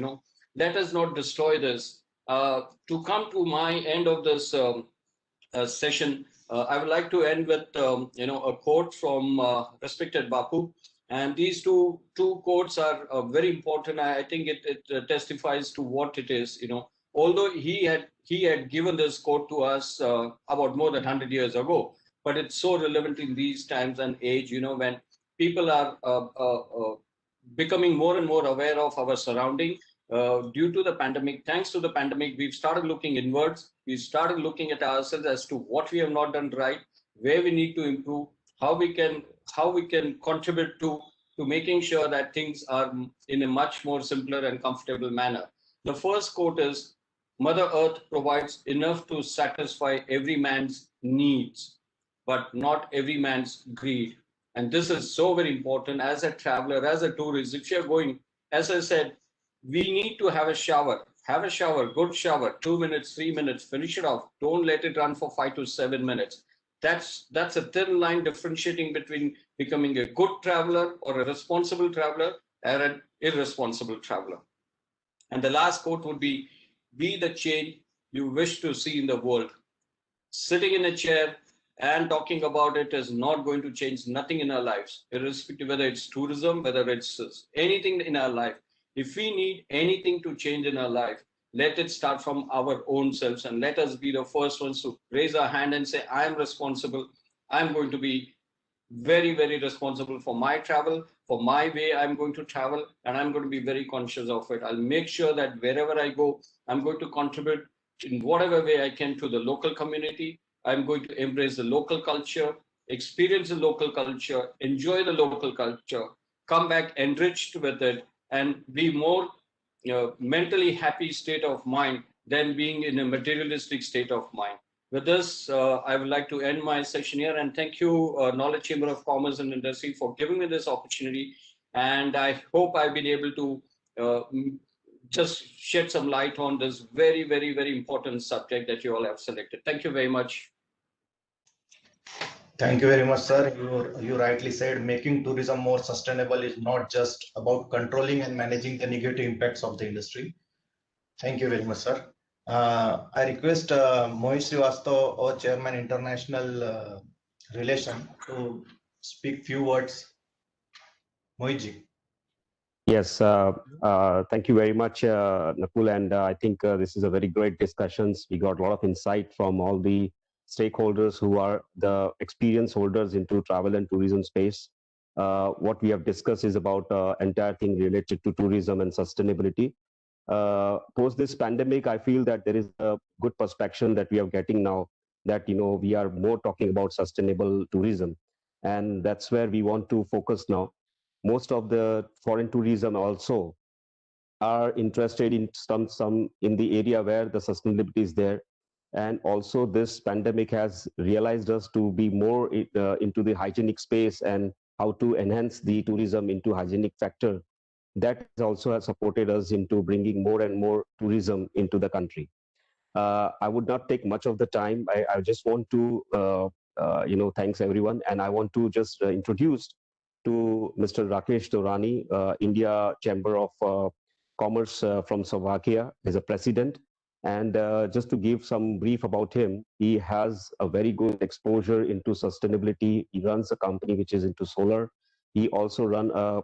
N: Let us not destroy this. To come to my end of this session, I would like to end with a quote from respected Bapu, and these two quotes are very important. I think it testifies to what it is. Although he had given this quote to us about more than 100 years ago, but it's so relevant in these times and age. When people are becoming more and more aware of our surrounding. Due to the pandemic, thanks to the pandemic, we've started looking inwards. We started looking at ourselves as to what we have not done right, where we need to improve, how we can contribute to making sure that things are in a much more simpler and comfortable manner. The first quote is, Mother Earth provides enough to satisfy every man's needs, but not every man's greed. And this is so very important as a traveler, as a tourist. If you're going, as I said, we need to have a shower. Have a shower, good shower, 2 minutes, 3 minutes, finish it off. Don't let it run for 5 to 7 minutes. That's a thin line differentiating between becoming a good traveler or a responsible traveler and an irresponsible traveler. And the last quote would be the change you wish to see in the world. Sitting in a chair and talking about it is not going to change nothing in our lives, irrespective whether it's tourism, whether it's anything in our life. If we need anything to change in our life, let it start from our own selves, and let us be the first ones to raise our hand and say, I am responsible. I'm going to be very, very responsible for my travel, for my way I'm going to travel, and I'm going to be very conscious of it. I'll make sure that wherever I go, I'm going to contribute in whatever way I can to the local community. I'm going to embrace the local culture, experience the local culture, enjoy the local culture, come back enriched with it, and be more mentally happy state of mind than being in a materialistic state of mind. With this, I would like to end my session here, and thank you, Knowledge Chamber of Commerce and Industry, for giving me this opportunity. And I hope I've been able to just shed some light on this very, very, very important subject that you all have selected. Thank you very much.
A: Thank you very much, sir. You rightly said making tourism more sustainable is not just about controlling and managing the negative impacts of the industry. Thank you very much, sir. I request Mohit Srivastava, our Chairman International Relation, to speak few words. Mohitji.
O: Yes, thank you very much, Nakul. And I think this is a very great discussions. We got a lot of insight from all the stakeholders who are the experience holders into travel and tourism space. What we have discussed is about entire thing related to tourism and sustainability. Post this pandemic, I feel that there is a good perspective that we are getting now that, we are more talking about sustainable tourism. And that's where we want to focus now. Most of the foreign tourism also are interested in some in the area where the sustainability is there. And also this pandemic has realized us to be more into the hygienic space and how to enhance the tourism into hygienic factor. That also has supported us into bringing more and more tourism into the country. I would not take much of the time. I just want to, thanks everyone. And I want to just introduce to Mr. Rakesh Torani, India Chamber of Commerce from Slovakia, as a president. And just to give some brief about him, he has a very good exposure into sustainability. He runs a company which is into solar. He also run a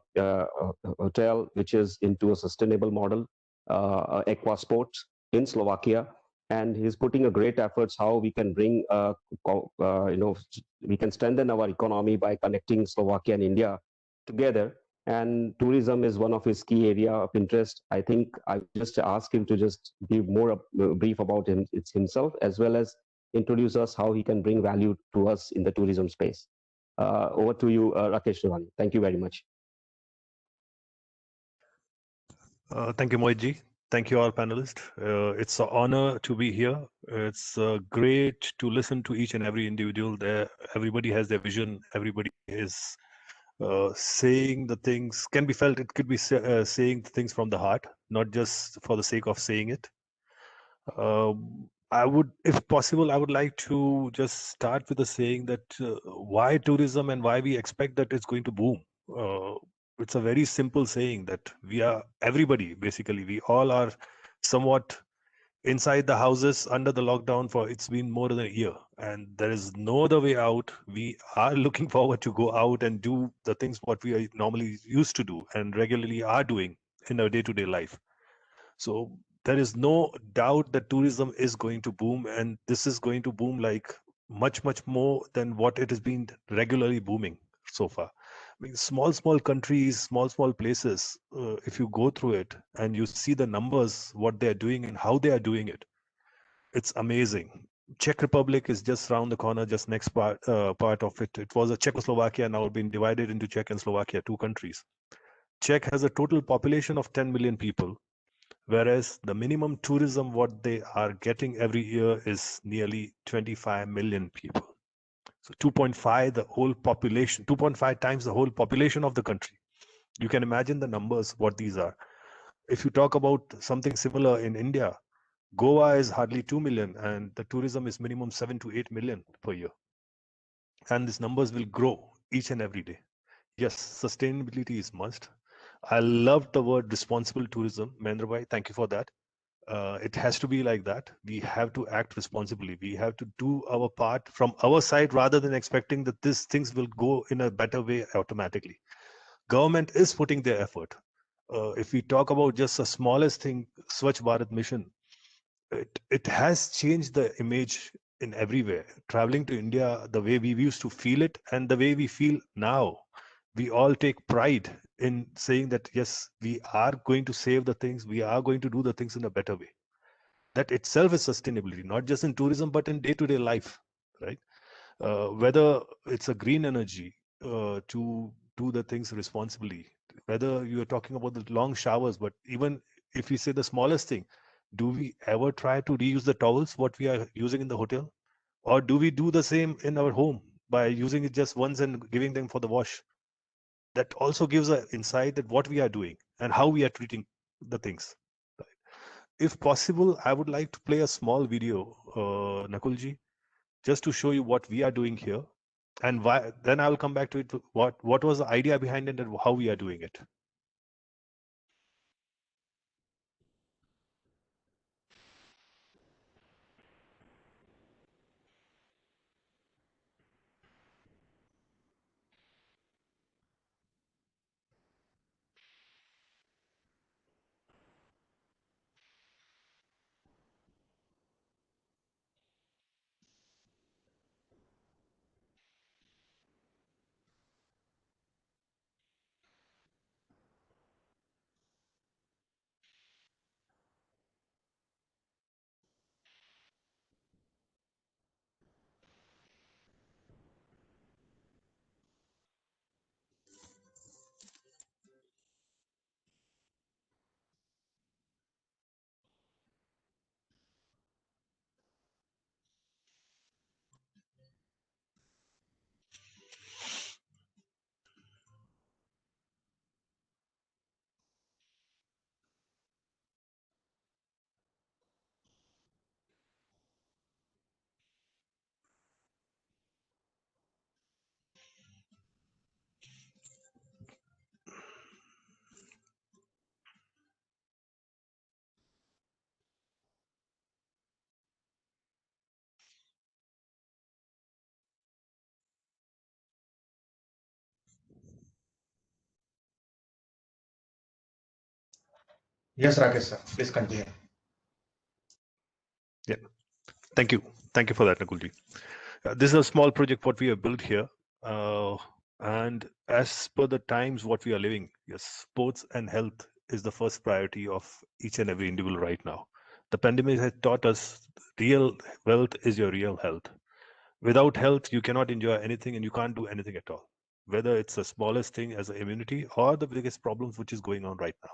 O: hotel which is into a sustainable model, Aqua Sports in Slovakia. And he's putting a great efforts how we can bring, we can strengthen our economy by connecting Slovakia and India together. And tourism is one of his key area of interest. I think I just ask him to just give more brief about himself, as well as introduce us how he can bring value to us in the tourism space. Over to you, Rakesh Torani. Thank you very much.
P: Thank you, Mohitji. Thank you, all panelists. It's an honor to be here. It's great to listen to each and every individual. Everybody has their vision. Everybody is saying the things can be felt. It could be saying things from the heart, not just for the sake of saying it. I would, if possible, I would like to just start with the saying that why tourism and why we expect that it's going to boom. It's a very simple saying that everybody, basically, we all are somewhat inside the houses under the lockdown for it's been more than a year, and there is no other way out. We are looking forward to go out and do the things what we are normally used to do and regularly are doing in our day-to-day life. So there is no doubt that tourism is going to boom, and this is going to boom like much more than what it has been regularly booming so far. I mean, small countries, small places, if you go through it and you see the numbers, what they are doing and how they are doing it, it's amazing. Czech Republic is just around the corner, just next part of it. It was a Czechoslovakia, now been divided into Czech and Slovakia, two countries. Czech has a total population of 10 million people, whereas the minimum tourism what they are getting every year is nearly 25 million people. So 2.5 the whole population, 2.5 times the whole population of the country. You can imagine the numbers what these are. If you talk about something similar in India, Goa is hardly 2 million and the tourism is minimum 7 to 8 million per year. And these numbers will grow each and every day. Yes, sustainability is must. I love the word responsible tourism. Mahendrabhai, thank you for that. It has to be like that. We have to act responsibly. We have to do our part from our side rather than expecting that these things will go in a better way automatically. Government is putting their effort. If we talk about just the smallest thing, Swachh Bharat mission, it has changed the image in everywhere. Traveling to India, the way we used to feel it and the way we feel now, we all take pride in saying that yes, we are going to save the things, we are going to do the things in a better way. That itself is sustainability, not just in tourism but in day-to-day life, right? Whether it's a green energy, to do the things responsibly, whether you're talking about the long showers, but even if we say the smallest thing, do we ever try to reuse the towels what we are using in the hotel, or do we do the same in our home by using it just once and giving them for the wash? That also gives an insight that what we are doing and how we are treating the things. If possible, I would like to play a small video, Nakulji, just to show you what we are doing here, and why. Then I will come back to it. What was the idea behind it and how we are doing it.
A: Yes, Rakesh sir, please continue.
P: Yeah, thank you for that, Nakulji. This is a small project what we have built here, and as per the times what we are living, yes, sports and health is the first priority of each and every individual right now. The pandemic has taught us real wealth is your real health. Without health, you cannot enjoy anything and you can't do anything at all, whether it's the smallest thing as immunity or the biggest problems which is going on right now.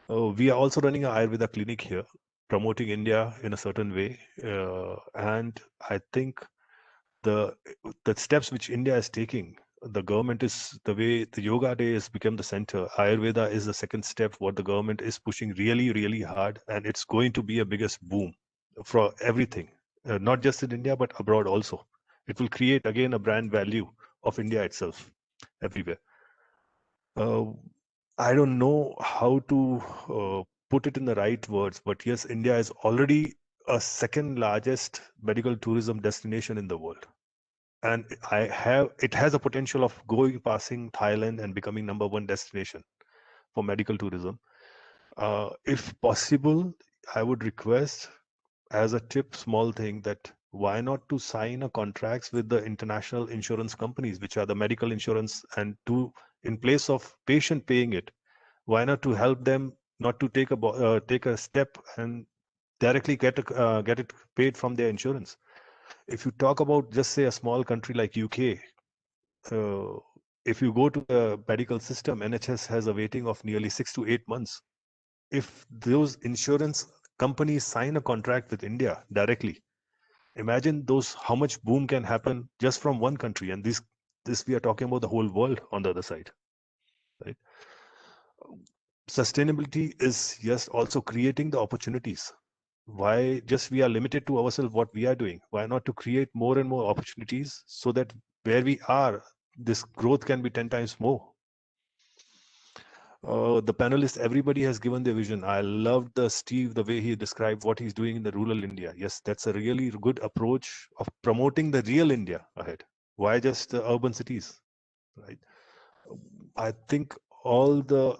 P: We are also running an Ayurveda clinic here, promoting India in a certain way, and I think the steps which India is taking the government is, the way the yoga day has become the center, Ayurveda is the second step, what the government is pushing really, really hard, and it's going to be a biggest boom for everything, not just in India, but abroad also. It will create again a brand value of India itself everywhere. I don't know how to put it in the right words, but yes, India is already a second largest medical tourism destination in the world. And it has a potential of passing Thailand and becoming #1 destination for medical tourism. If possible, I would request as a tip, small thing, that why not to sign a contracts with the international insurance companies, which are the medical insurance, and to, in place of patient paying it, why not to help them not to take a step and directly get it paid from their insurance. If you talk about, just say, a small country like UK, if you go to the medical system, NHS has a waiting of nearly 6 to 8 months. If those insurance companies sign a contract with India directly, imagine how much boom can happen just from one country. And this we are talking about the whole world on the other side, right? Sustainability is, yes, also creating the opportunities. Why just we are limited to ourselves, what we are doing? Why not to create more and more opportunities, so that where we are, this growth can be 10 times more? The panelists, everybody has given their vision. I loved Steve, the way he described what he's doing in the rural India. Yes, that's a really good approach of promoting the real India ahead. Why just the urban cities, right? I think all the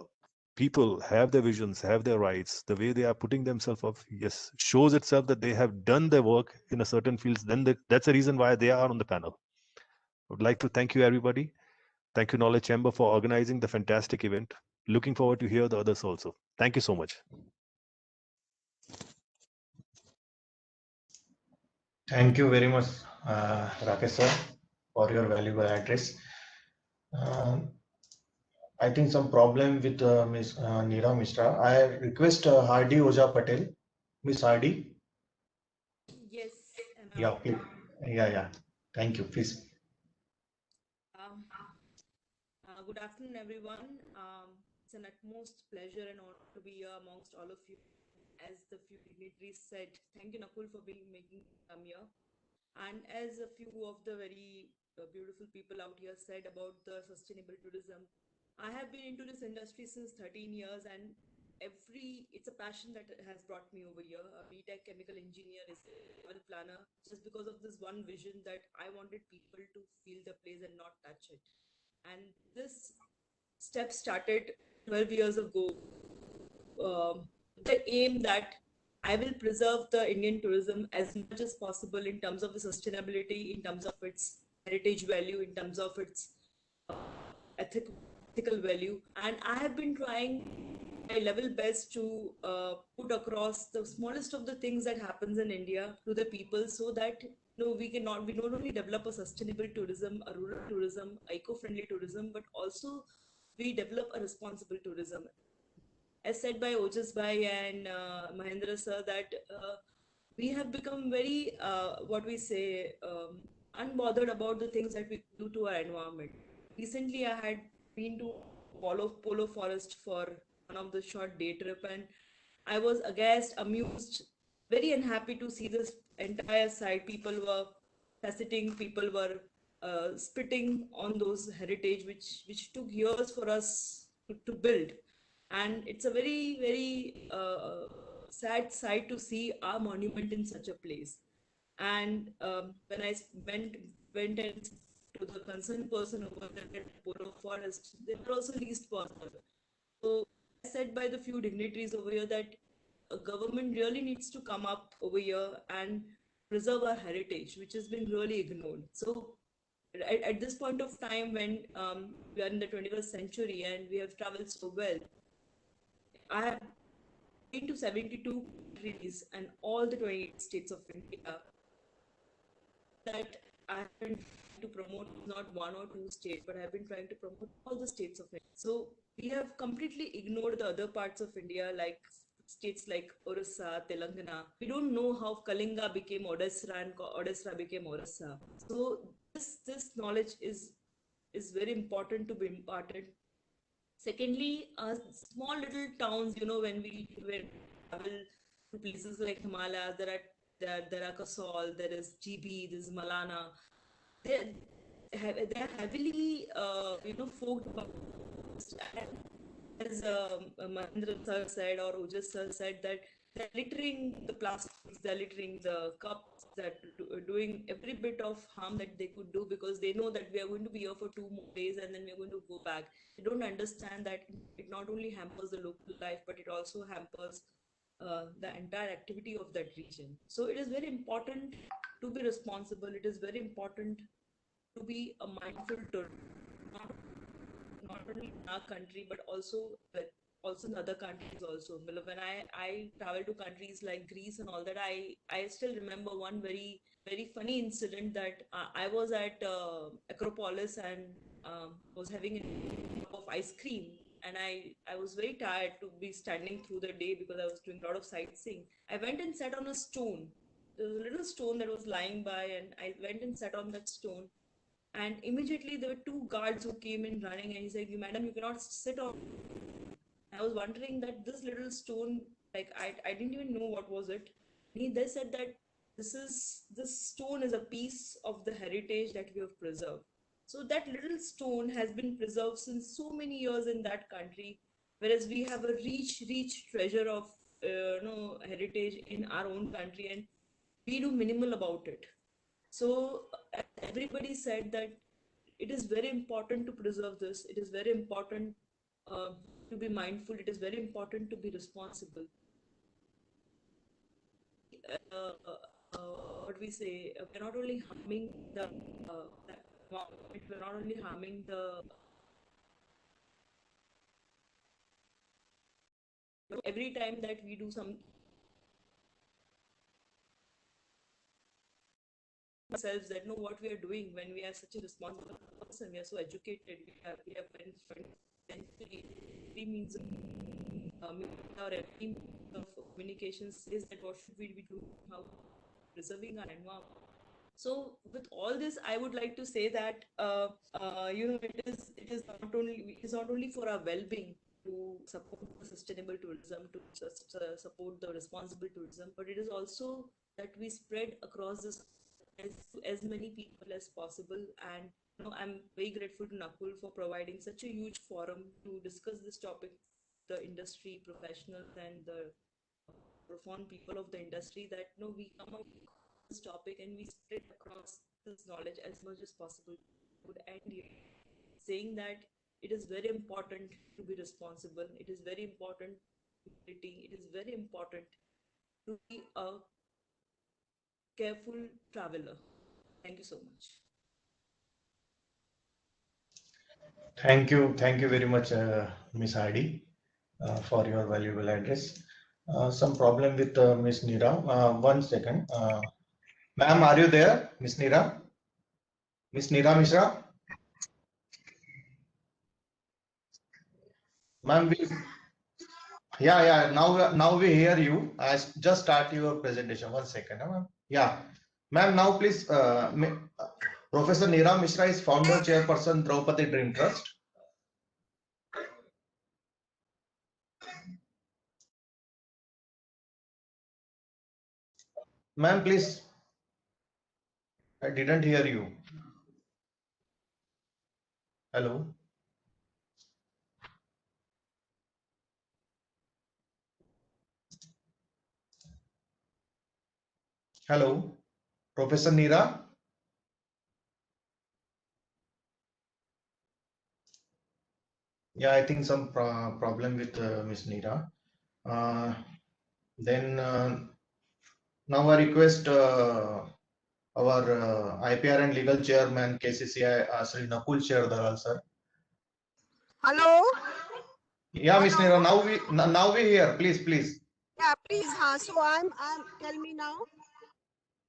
P: people have their visions, have their rights. The way they are putting themselves up, yes, shows itself that they have done their work in a certain fields. Then that's the reason why they are on the panel. I would like to thank you, everybody. Thank you, Knowledge Chamber, for organizing the fantastic event. Looking forward to hear the others also. Thank you so much.
A: Thank you very much, Rakesh sir, for your valuable address. I think some problem with Ms. Neera Mishra. I request Hardy Oja Patel. Miss Hardy.
Q: Yes.
A: Yeah, please. Yeah. Thank you. Please.
Q: Good afternoon, everyone. It's an utmost pleasure and honor to be here amongst all of you. As the few dignitaries said, thank you, Nakul, for making me come here. And as a few of the very beautiful people out here said about the sustainable tourism, I have been into this industry since 13 years, and it's a passion that has brought me over here. A BTech chemical engineer is a travel planner, just because of this one vision that I wanted people to feel the place and not touch it. And this step started 12 years ago. The aim that I will preserve the Indian tourism as much as possible in terms of the sustainability, in terms of its heritage value, in terms of its ethical value. And I have been trying my level best to put across the smallest of the things that happens in India to the people, so that we not only develop a sustainable tourism, a rural tourism, eco-friendly tourism, but also we develop a responsible tourism. As said by Ojas Bhai and Mahendra sir, that we have become very, unbothered about the things that we do to our environment. Recently, I had been to Polo Forest for one of the short day trip, and I was aghast, amused, very unhappy to see this entire side. People were faceting, people were spitting on those heritage, which took years for us to build. And it's a very sad sight to see our monument in such a place. And when I went and to the concerned person over there at Polo Forest, they were also least bothered. So I said by the few dignitaries over here that a government really needs to come up over here and preserve our heritage, which has been really ignored. So at this point of time, when we are in the 21st century and we have traveled so well, I have been to 72 countries and all the 28 states of India. That I have been trying to promote not one or two states, but I have been trying to promote all the states of India. So we have completely ignored the other parts of India, like states like Orissa, Telangana. We don't know how Kalinga became Odisha and Odisha became Orissa. So this knowledge is is very important to be imparted. Secondly, small little towns, when we travel to places like Himalayas, there are Kasol, there is GB, there is Malana. They're heavily, forked about. As Mahendra sir said, or Ojas sir said, that they're littering the plastics, they're littering the cups, that doing every bit of harm that they could do, because they know that we are going to be here for 2 more days and then we're going to go back. They don't understand that it not only hampers the local life, but it also hampers the entire activity of that region. So it is very important to be responsible. It is very important to be a mindful tourist, not only in our country, but also in other countries also. When I travel to countries like Greece and all that, I still remember one very, very funny incident, that I was at Acropolis and was having a cup of ice cream, and I was very tired to be standing through the day because I was doing a lot of sightseeing. I went and sat on a stone. There was a little stone that was lying by, and I went and sat on that stone. And immediately there were 2 guards who came in running, and he said, "Madam, you cannot sit on." I was wondering that this little stone, like I didn't even know what was it. They said that this stone is a piece of the heritage that we have preserved. So that little stone has been preserved since so many years in that country, whereas we have a rich treasure of heritage in our own country, and we do minimal about it. So everybody said that it is very important to preserve this. It is very important to be mindful. It is very important to be responsible. What we say, we're not only harming the environment, we're not only harming the. Every time that we do some. Ourselves that know what we are doing when we are such a responsible person, we are so educated, we have every means of communication says that what should we be doing, how preserving our environment. So with all this, I would like to say that it is not only for our well-being to support the sustainable tourism, to support the responsible tourism, but it is also that we spread across this as many people as possible. And I'm very grateful to Nakul for providing such a huge forum to discuss this topic. The industry professionals and the profound people of the industry, that we come up with this topic and we spread across this knowledge as much as possible. Would end here saying that it is very important to be responsible. It is very important to be it is very important to be a careful traveler. Thank you so much.
A: Thank you very much, Miss Hardy, for your valuable address. Some problem with Miss Neera. 1 second. Ma'am, are you there, Miss Neera? Miss Neera Mishra? Ma'am, yeah. Now we hear you. I just start your presentation. 1 second, ma'am. Yeah, ma'am. Now please, Professor Neera Mishra is founder chairperson Draupadi Dream Trust. Ma'am, please. I didn't hear you. Hello. Hello, Professor Neera. Yeah, I think some problem with Miss Neera. Then now I request our IPR and legal chairman KCCI Shri Nakul Sherdalal sir.
R: Hello.
A: Yeah, Miss Neera. Now we hear. Please.
R: Yeah, please. So I'm. Tell me now.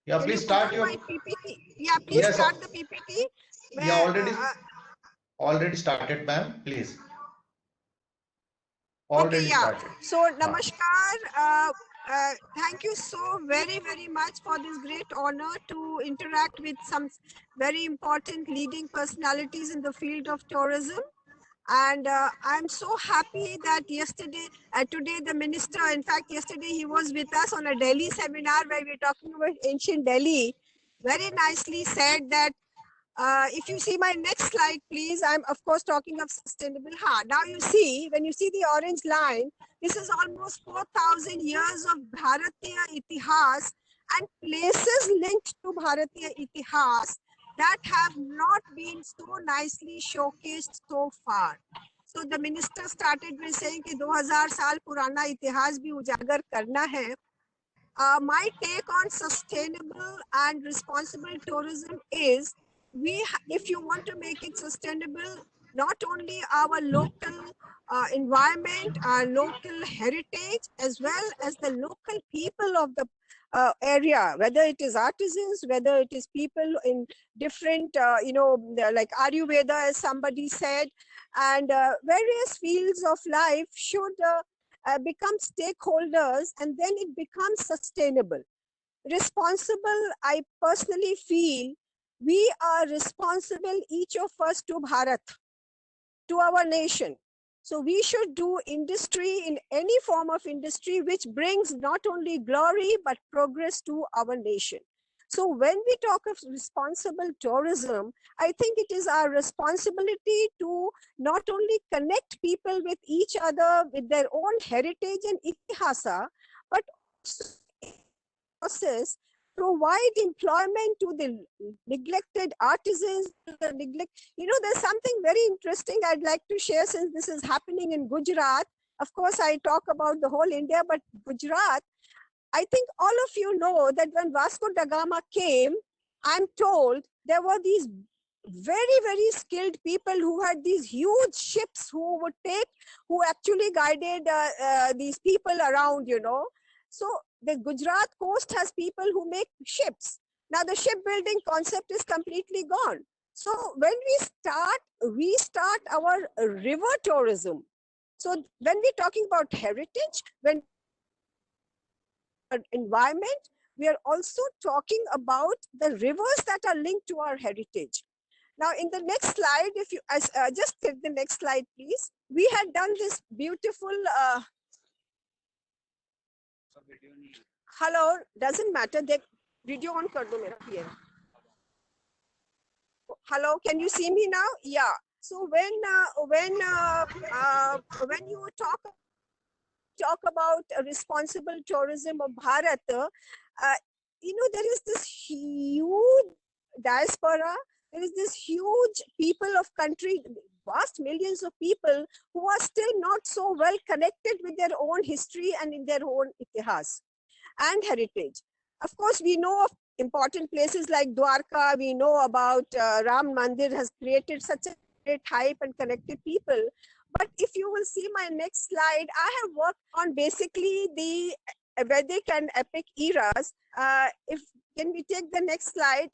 A: Yeah,
R: Can
A: please
R: you
A: start
R: put
A: your.
R: on my PPT? Yeah, please
A: Yes,
R: start the PPT.
A: yeah, already started, ma'am. Please.
R: Okay, yeah.
A: Started.
R: So namaskar. Thank you so very much for this great honor to interact with some very important leading personalities in the field of tourism. And I'm so happy that today the minister, in fact, yesterday he was with us on a Delhi seminar where we were talking about ancient Delhi, very nicely said that if you see my next slide, please, I'm of course talking of sustainable. Now you see, when you see the orange line, this is almost 4,000 years of Bharatiya Itihas and places linked to Bharatiya Itihas that have not been so nicely showcased so far. So the minister started with saying कि 2000 साल पुराना इतिहास भी उजागर करना है. My take on sustainable and responsible tourism is if you want to make it sustainable, not only our local environment, our local heritage, as well as the local people of the area, whether it is artisans, whether it is people in different, like Ayurveda, as somebody said, and various fields of life should become stakeholders, and then it becomes sustainable. Responsible, I personally feel we are responsible, each of us, to Bharat, to our nation. So we should do industry in any form of industry which brings not only glory but progress to our nation. So when we talk of responsible tourism, I think it is our responsibility to not only connect people with each other, with their own heritage and itihasa, but also process provide employment to the neglected artisans, there's something very interesting I'd like to share since this is happening in Gujarat. Of course, I talk about the whole India, but Gujarat, I think all of you know that when Vasco da Gama came, I'm told there were these very skilled people who had these huge ships who actually guided these people around, So the Gujarat coast has people who make ships. Now the shipbuilding concept is completely gone. So when we start our river tourism. So when we're talking about heritage, when environment, we are also talking about the rivers that are linked to our heritage. Now, in the next slide, if you just take the next slide, please. We had done this beautiful. Hello, doesn't matter. The video on kar do mera here. Hello, can you see me now? Yeah. So when you talk about responsible tourism of Bharat, there is this huge diaspora. There is this huge people of country, vast millions of people who are still not so well connected with their own history and in their own itihas and heritage. Of course, we know of important places like Dwarka. We know about Ram Mandir has created such a great hype and connected people. But if you will see my next slide, I have worked on basically the Vedic and epic eras. Can we take the next slide?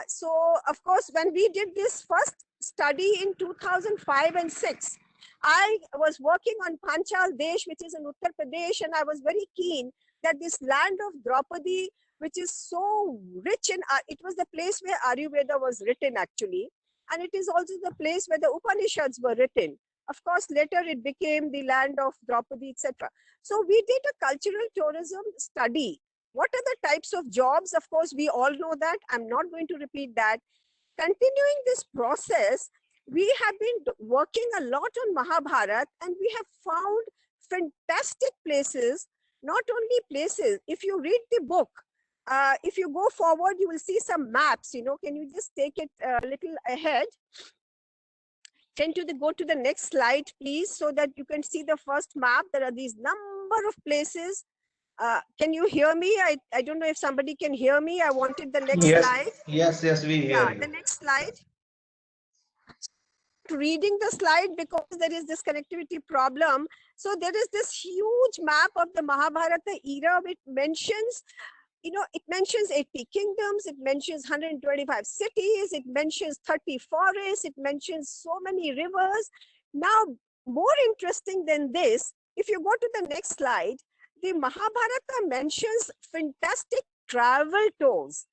R: So of course, when we did this first study in 2005 and 6, I was working on Panchal Desh, which is in Uttar Pradesh, and I was very keen that this land of Draupadi, which is so rich in, it was the place where Ayurveda was written actually, and it is also the place where the Upanishads were written. Of course, later it became the land of Draupadi, etc. So we did a cultural tourism study. What are the types of jobs? Of course, we all know that. I'm not going to repeat that. Continuing this process, we have been working a lot on Mahabharat, and we have found fantastic places, not only places. If you read the book, if you go forward, you will see some maps, can you just take it a little ahead? Go to the next slide, please, so that you can see the first map. There are these number of places. Can you hear me? I don't know if somebody can hear me. I wanted the next slide.
A: Yes, we hear you.
R: The next slide. Reading the slide because there is this connectivity problem. So there is this huge map of the Mahabharata era which mentions, it mentions 80 kingdoms, it mentions 125 cities, it mentions 30 forests, it mentions so many rivers. Now, more interesting than this, if you go to the next slide, the Mahabharata mentions fantastic travel tours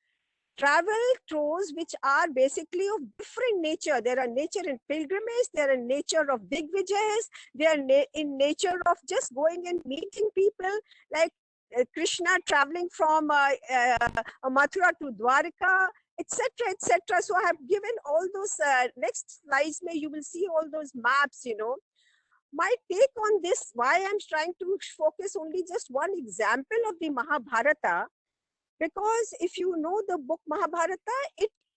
R: which are basically of different nature. There are nature in pilgrimage, there are nature of Digvijays, they are in nature of just going and meeting people, like Krishna traveling from Mathura to Dwarika, etc., etc. So I have given all those, next slides, you will see all those maps, you know. My take on this, why I'm trying to focus only just one example of the Mahabharata, because if you know the book Mahabharata,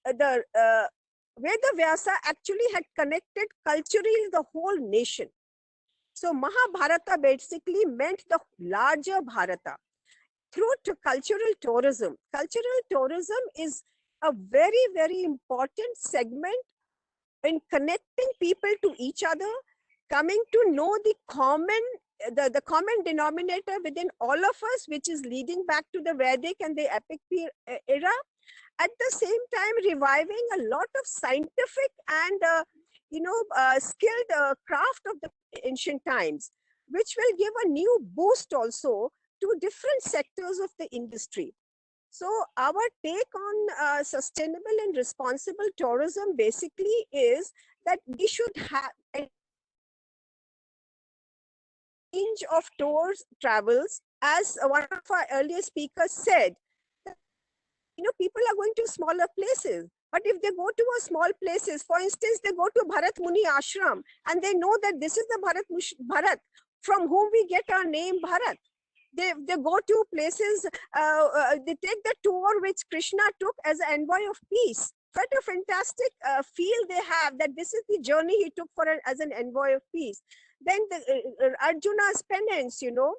R: Veda Vyasa actually had connected culturally the whole nation. So Mahabharata basically meant the larger Bharata. Through to cultural tourism is a very, very important segment in connecting people to each other, coming to know the common denominator within all of us, which is leading back to the Vedic and the epic era. At the same time, reviving a lot of scientific and skilled craft of the ancient times, which will give a new boost also to different sectors of the industry. So our take on sustainable and responsible tourism basically is that we should have a range of tours, travels, as one of our earlier speakers said. You know, people are going to smaller places, but if they go to a small places, for instance, they go to Bharat Muni Ashram, and they know that this is the Bharat from whom we get our name Bharat. They go to places, they take the tour which Krishna took as an envoy of peace. What a fantastic feel they have, that this is the journey he took as an envoy of peace. Then Arjuna's penance, you know,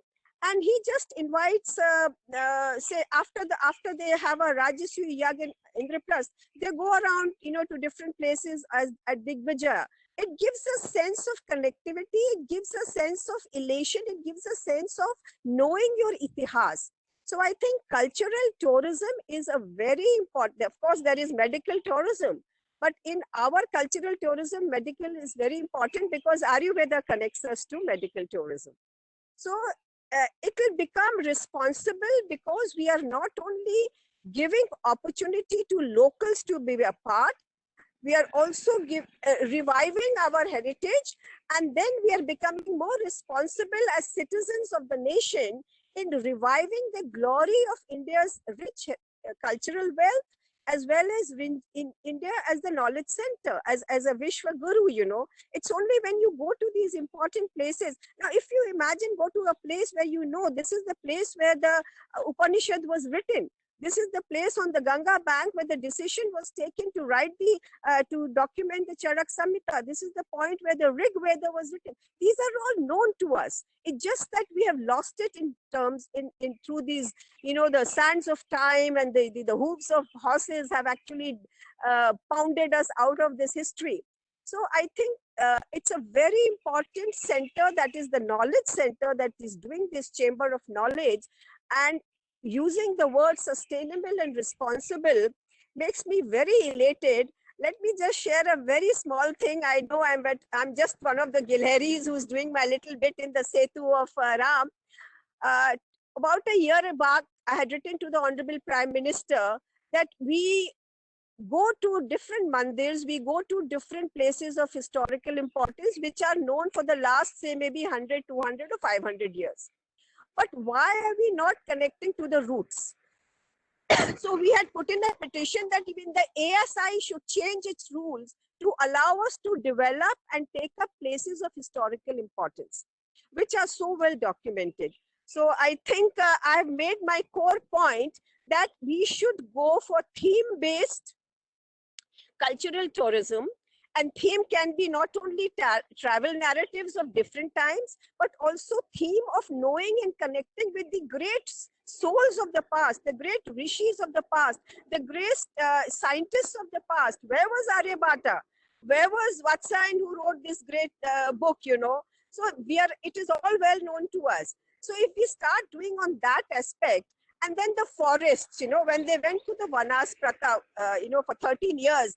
R: and he just invites, say after they have a Rajasuya Yag in Indraprasth, they go around, you know, to different places at Digvijaya. It gives a sense of connectivity, it gives a sense of elation, it gives a sense of knowing your itihas. So I think cultural tourism is a very important, of course there is medical tourism, but in our cultural tourism, medical is very important because Ayurveda connects us to medical tourism. So it will become responsible because we are not only giving opportunity to locals to be a part, we are also reviving our heritage, and then we are becoming more responsible as citizens of the nation in reviving the glory of India's rich cultural wealth, as well as in India as the knowledge center, as a Vishwa Guru, you know. It's only when you go to these important places. Now, if you imagine, go to a place where you know this is the place where the Upanishad was written. This is the place on the Ganga bank where the decision was taken to write to document the Charak Samhita. This is the point where the Rig Veda was written. These are all known to us. It's just that we have lost it in terms, through these, you know, the sands of time, and the hooves of horses have actually pounded us out of this history. So I think it's a very important center, that is the knowledge center, that is doing this chamber of knowledge, and using the word sustainable and responsible makes me very elated. Let me just share a very small thing. I know I'm just one of the Gilharis who's doing my little bit in the Setu of Ram. About a year back, I had written to the Honorable Prime Minister that we go to different mandirs, we go to different places of historical importance, which are known for the last, say, maybe 100, 200 or 500 years. But why are we not connecting to the roots? So we had put in a petition that even the ASI should change its rules to allow us to develop and take up places of historical importance, which are so well documented. So I think I've made my core point that we should go for theme-based cultural tourism. And theme can be not only travel narratives of different times, but also theme of knowing and connecting with the great souls of the past, the great rishis of the past, the great scientists of the past. Where was Aryabhata? Where was Vatsayan, who wrote this great book, you know? So it is all well known to us. So if we start doing on that aspect, and then the forests, you know, when they went to the Vanas Pratha, you know, for 13 years,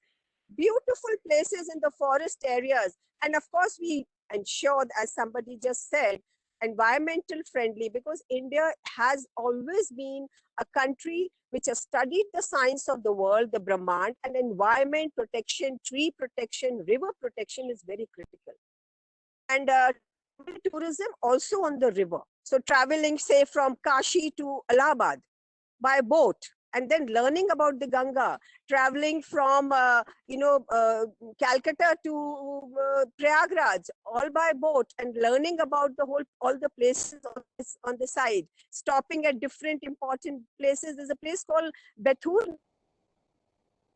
R: beautiful places in the forest areas. And of course, we ensured, as somebody just said, environmental friendly, because India has always been a country which has studied the science of the world, the Brahman, and environment protection, tree protection, river protection is very critical. And tourism also on the river. So traveling, say, from Kashi to Allahabad by boat, and then learning about the Ganga, traveling from Calcutta to Prayagraj, all by boat, and learning about all the places on the side, stopping at different important places. There's a place called Bethur.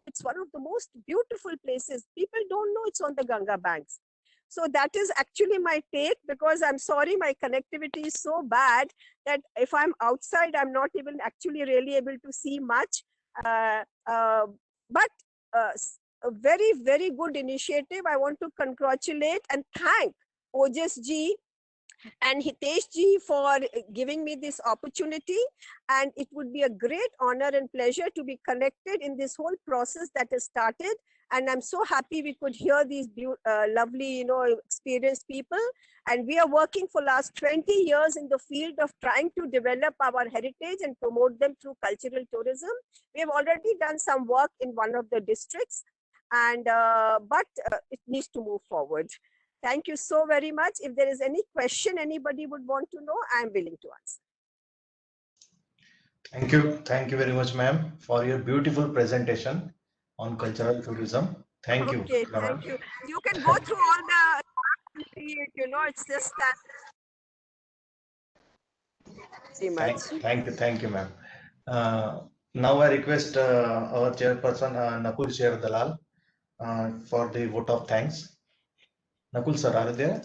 R: It's one of the most beautiful places. People don't know it's on the Ganga banks. So that is actually my take, because I'm sorry, my connectivity is so bad that if I'm outside, I'm not even actually really able to see much. But a very, very good initiative. I want to congratulate and thank Ojas ji and Hitesh ji for giving me this opportunity. And it would be a great honor and pleasure to be connected in this whole process that has started. And I'm so happy we could hear these lovely, experienced people. And we are working for last 20 years in the field of trying to develop our heritage and promote them through cultural tourism. We have already done some work in one of the districts, and but it needs to move forward. Thank you so very much. If there is any question anybody would want to know, I am willing to answer.
A: Thank you. Thank you very much, ma'am, for your beautiful presentation on cultural tourism. Thank you.
R: Okay, thank you. You can go through all the, it's just that.
A: Thank you, ma'am. Now I request our chairperson, Nakul Sher Dalal, for the vote of thanks. Nakul sir, are you there?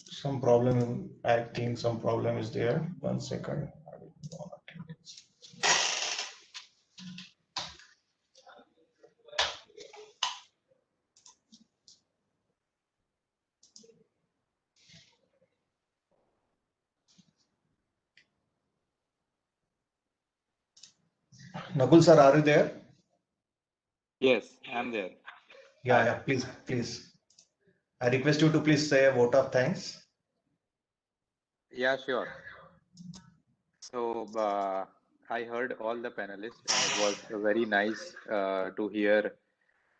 A: Some problem, I think some problem is there. 1 second. Nakul sir, are you there?
S: Yes, I'm there.
A: Yeah, please. I request you to please say a vote of thanks.
S: Yeah, sure. So I heard all the panelists, and it was very nice to hear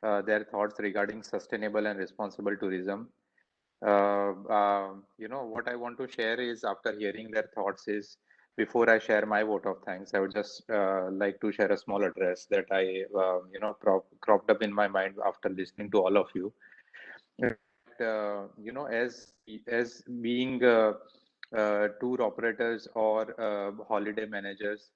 S: their thoughts regarding sustainable and responsible tourism. What I want to share is, after hearing their thoughts, is before I share my vote of thanks, I would just like to share a small address that I cropped up in my mind after listening to all of you. As being tour operators or holiday managers,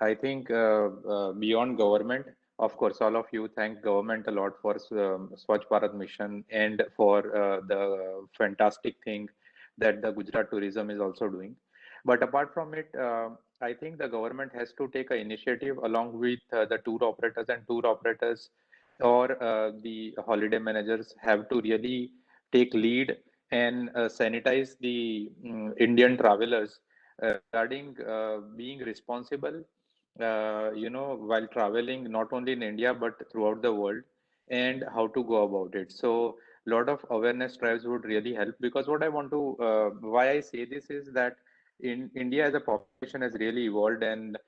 S: I think beyond government, of course, all of you thank government a lot for Swachh Bharat mission and for the fantastic thing that the Gujarat tourism is also doing. But apart from it, I think the government has to take an initiative along with the tour operators, and tour operators or the holiday managers have to really take lead and sanitize the Indian travelers regarding being responsible, while traveling not only in India but throughout the world, and how to go about it. So a lot of awareness drives would really help, because what I want to, why I say this is that in India as a population has really evolved, and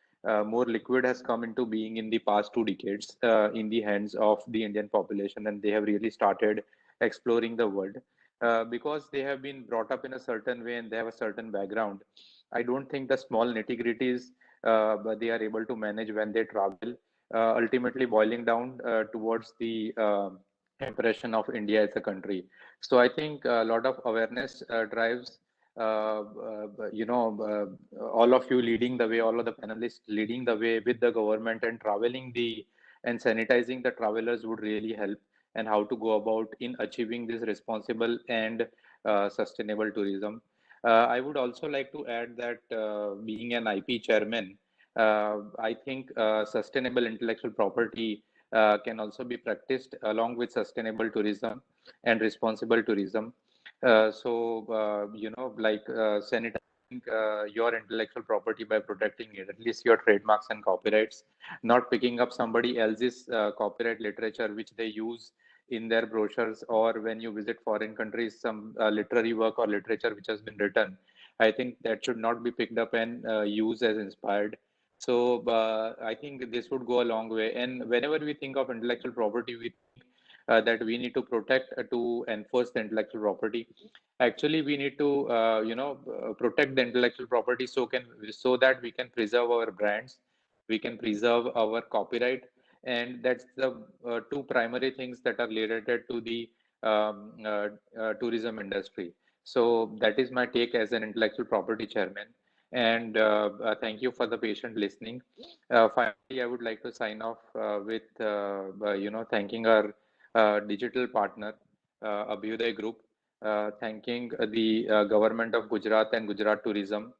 S: more liquid has come into being in the past 2 decades in the hands of the Indian population, and they have really started exploring the world because they have been brought up in a certain way and they have a certain background. I don't think the small nitty-gritties but they are able to manage when they travel, ultimately boiling down towards the impression of India as a country. So I think a lot of awareness drives, all of you leading the way, all of the panelists leading the way with the government, and and sanitizing the travelers would really help, and how to go about in achieving this responsible and sustainable tourism. I would also like to add that being an IP chairman, I think sustainable intellectual property can also be practiced along with sustainable tourism and responsible tourism. Sanitizing your intellectual property by protecting it, at least your trademarks and copyrights, not picking up somebody else's copyright literature which they use in their brochures, or when you visit foreign countries, some literary work or literature which has been written. I think that should not be picked up and used as inspired. So I think this would go a long way. And whenever we think of intellectual property, we think that we need to protect to enforce the intellectual property. Actually, we need to protect the intellectual property so that we can preserve our brands, we can preserve our copyright, and that's the two primary things that are related to the tourism industry. So that is my take as an intellectual property chairman. And thank you for the patient listening. Finally, I would like to sign off with thanking our digital partner, Abhyuday Group, thanking the government of Gujarat and Gujarat Tourism,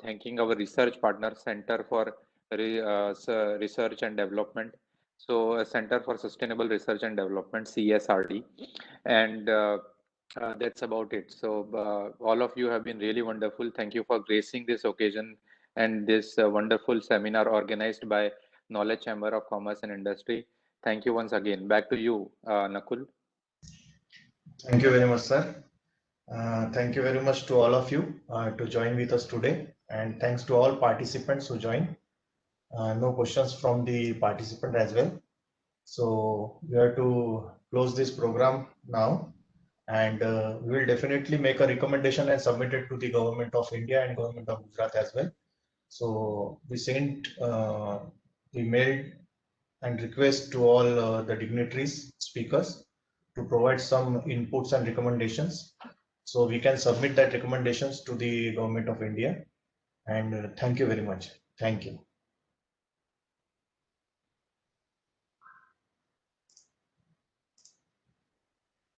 S: thanking our research partner, Center for Research and Development. So, Center for Sustainable Research and Development, CSRD, and that's about it. So, all of you have been really wonderful. Thank you for gracing this occasion and this wonderful seminar organized by Knowledge Chamber of Commerce and Industry. Thank you once again. Back to you, Nakul.
A: Thank you very much, sir. Thank you very much to all of you to join with us today, and thanks to all participants who joined. No questions from the participant as well. So we have to close this program now, and we will definitely make a recommendation and submit it to the government of India and government of Gujarat as well. So we sent the mail and request to all the dignitaries, speakers, to provide some inputs and recommendations. So we can submit that recommendations to the government of India. And thank you very much. Thank you.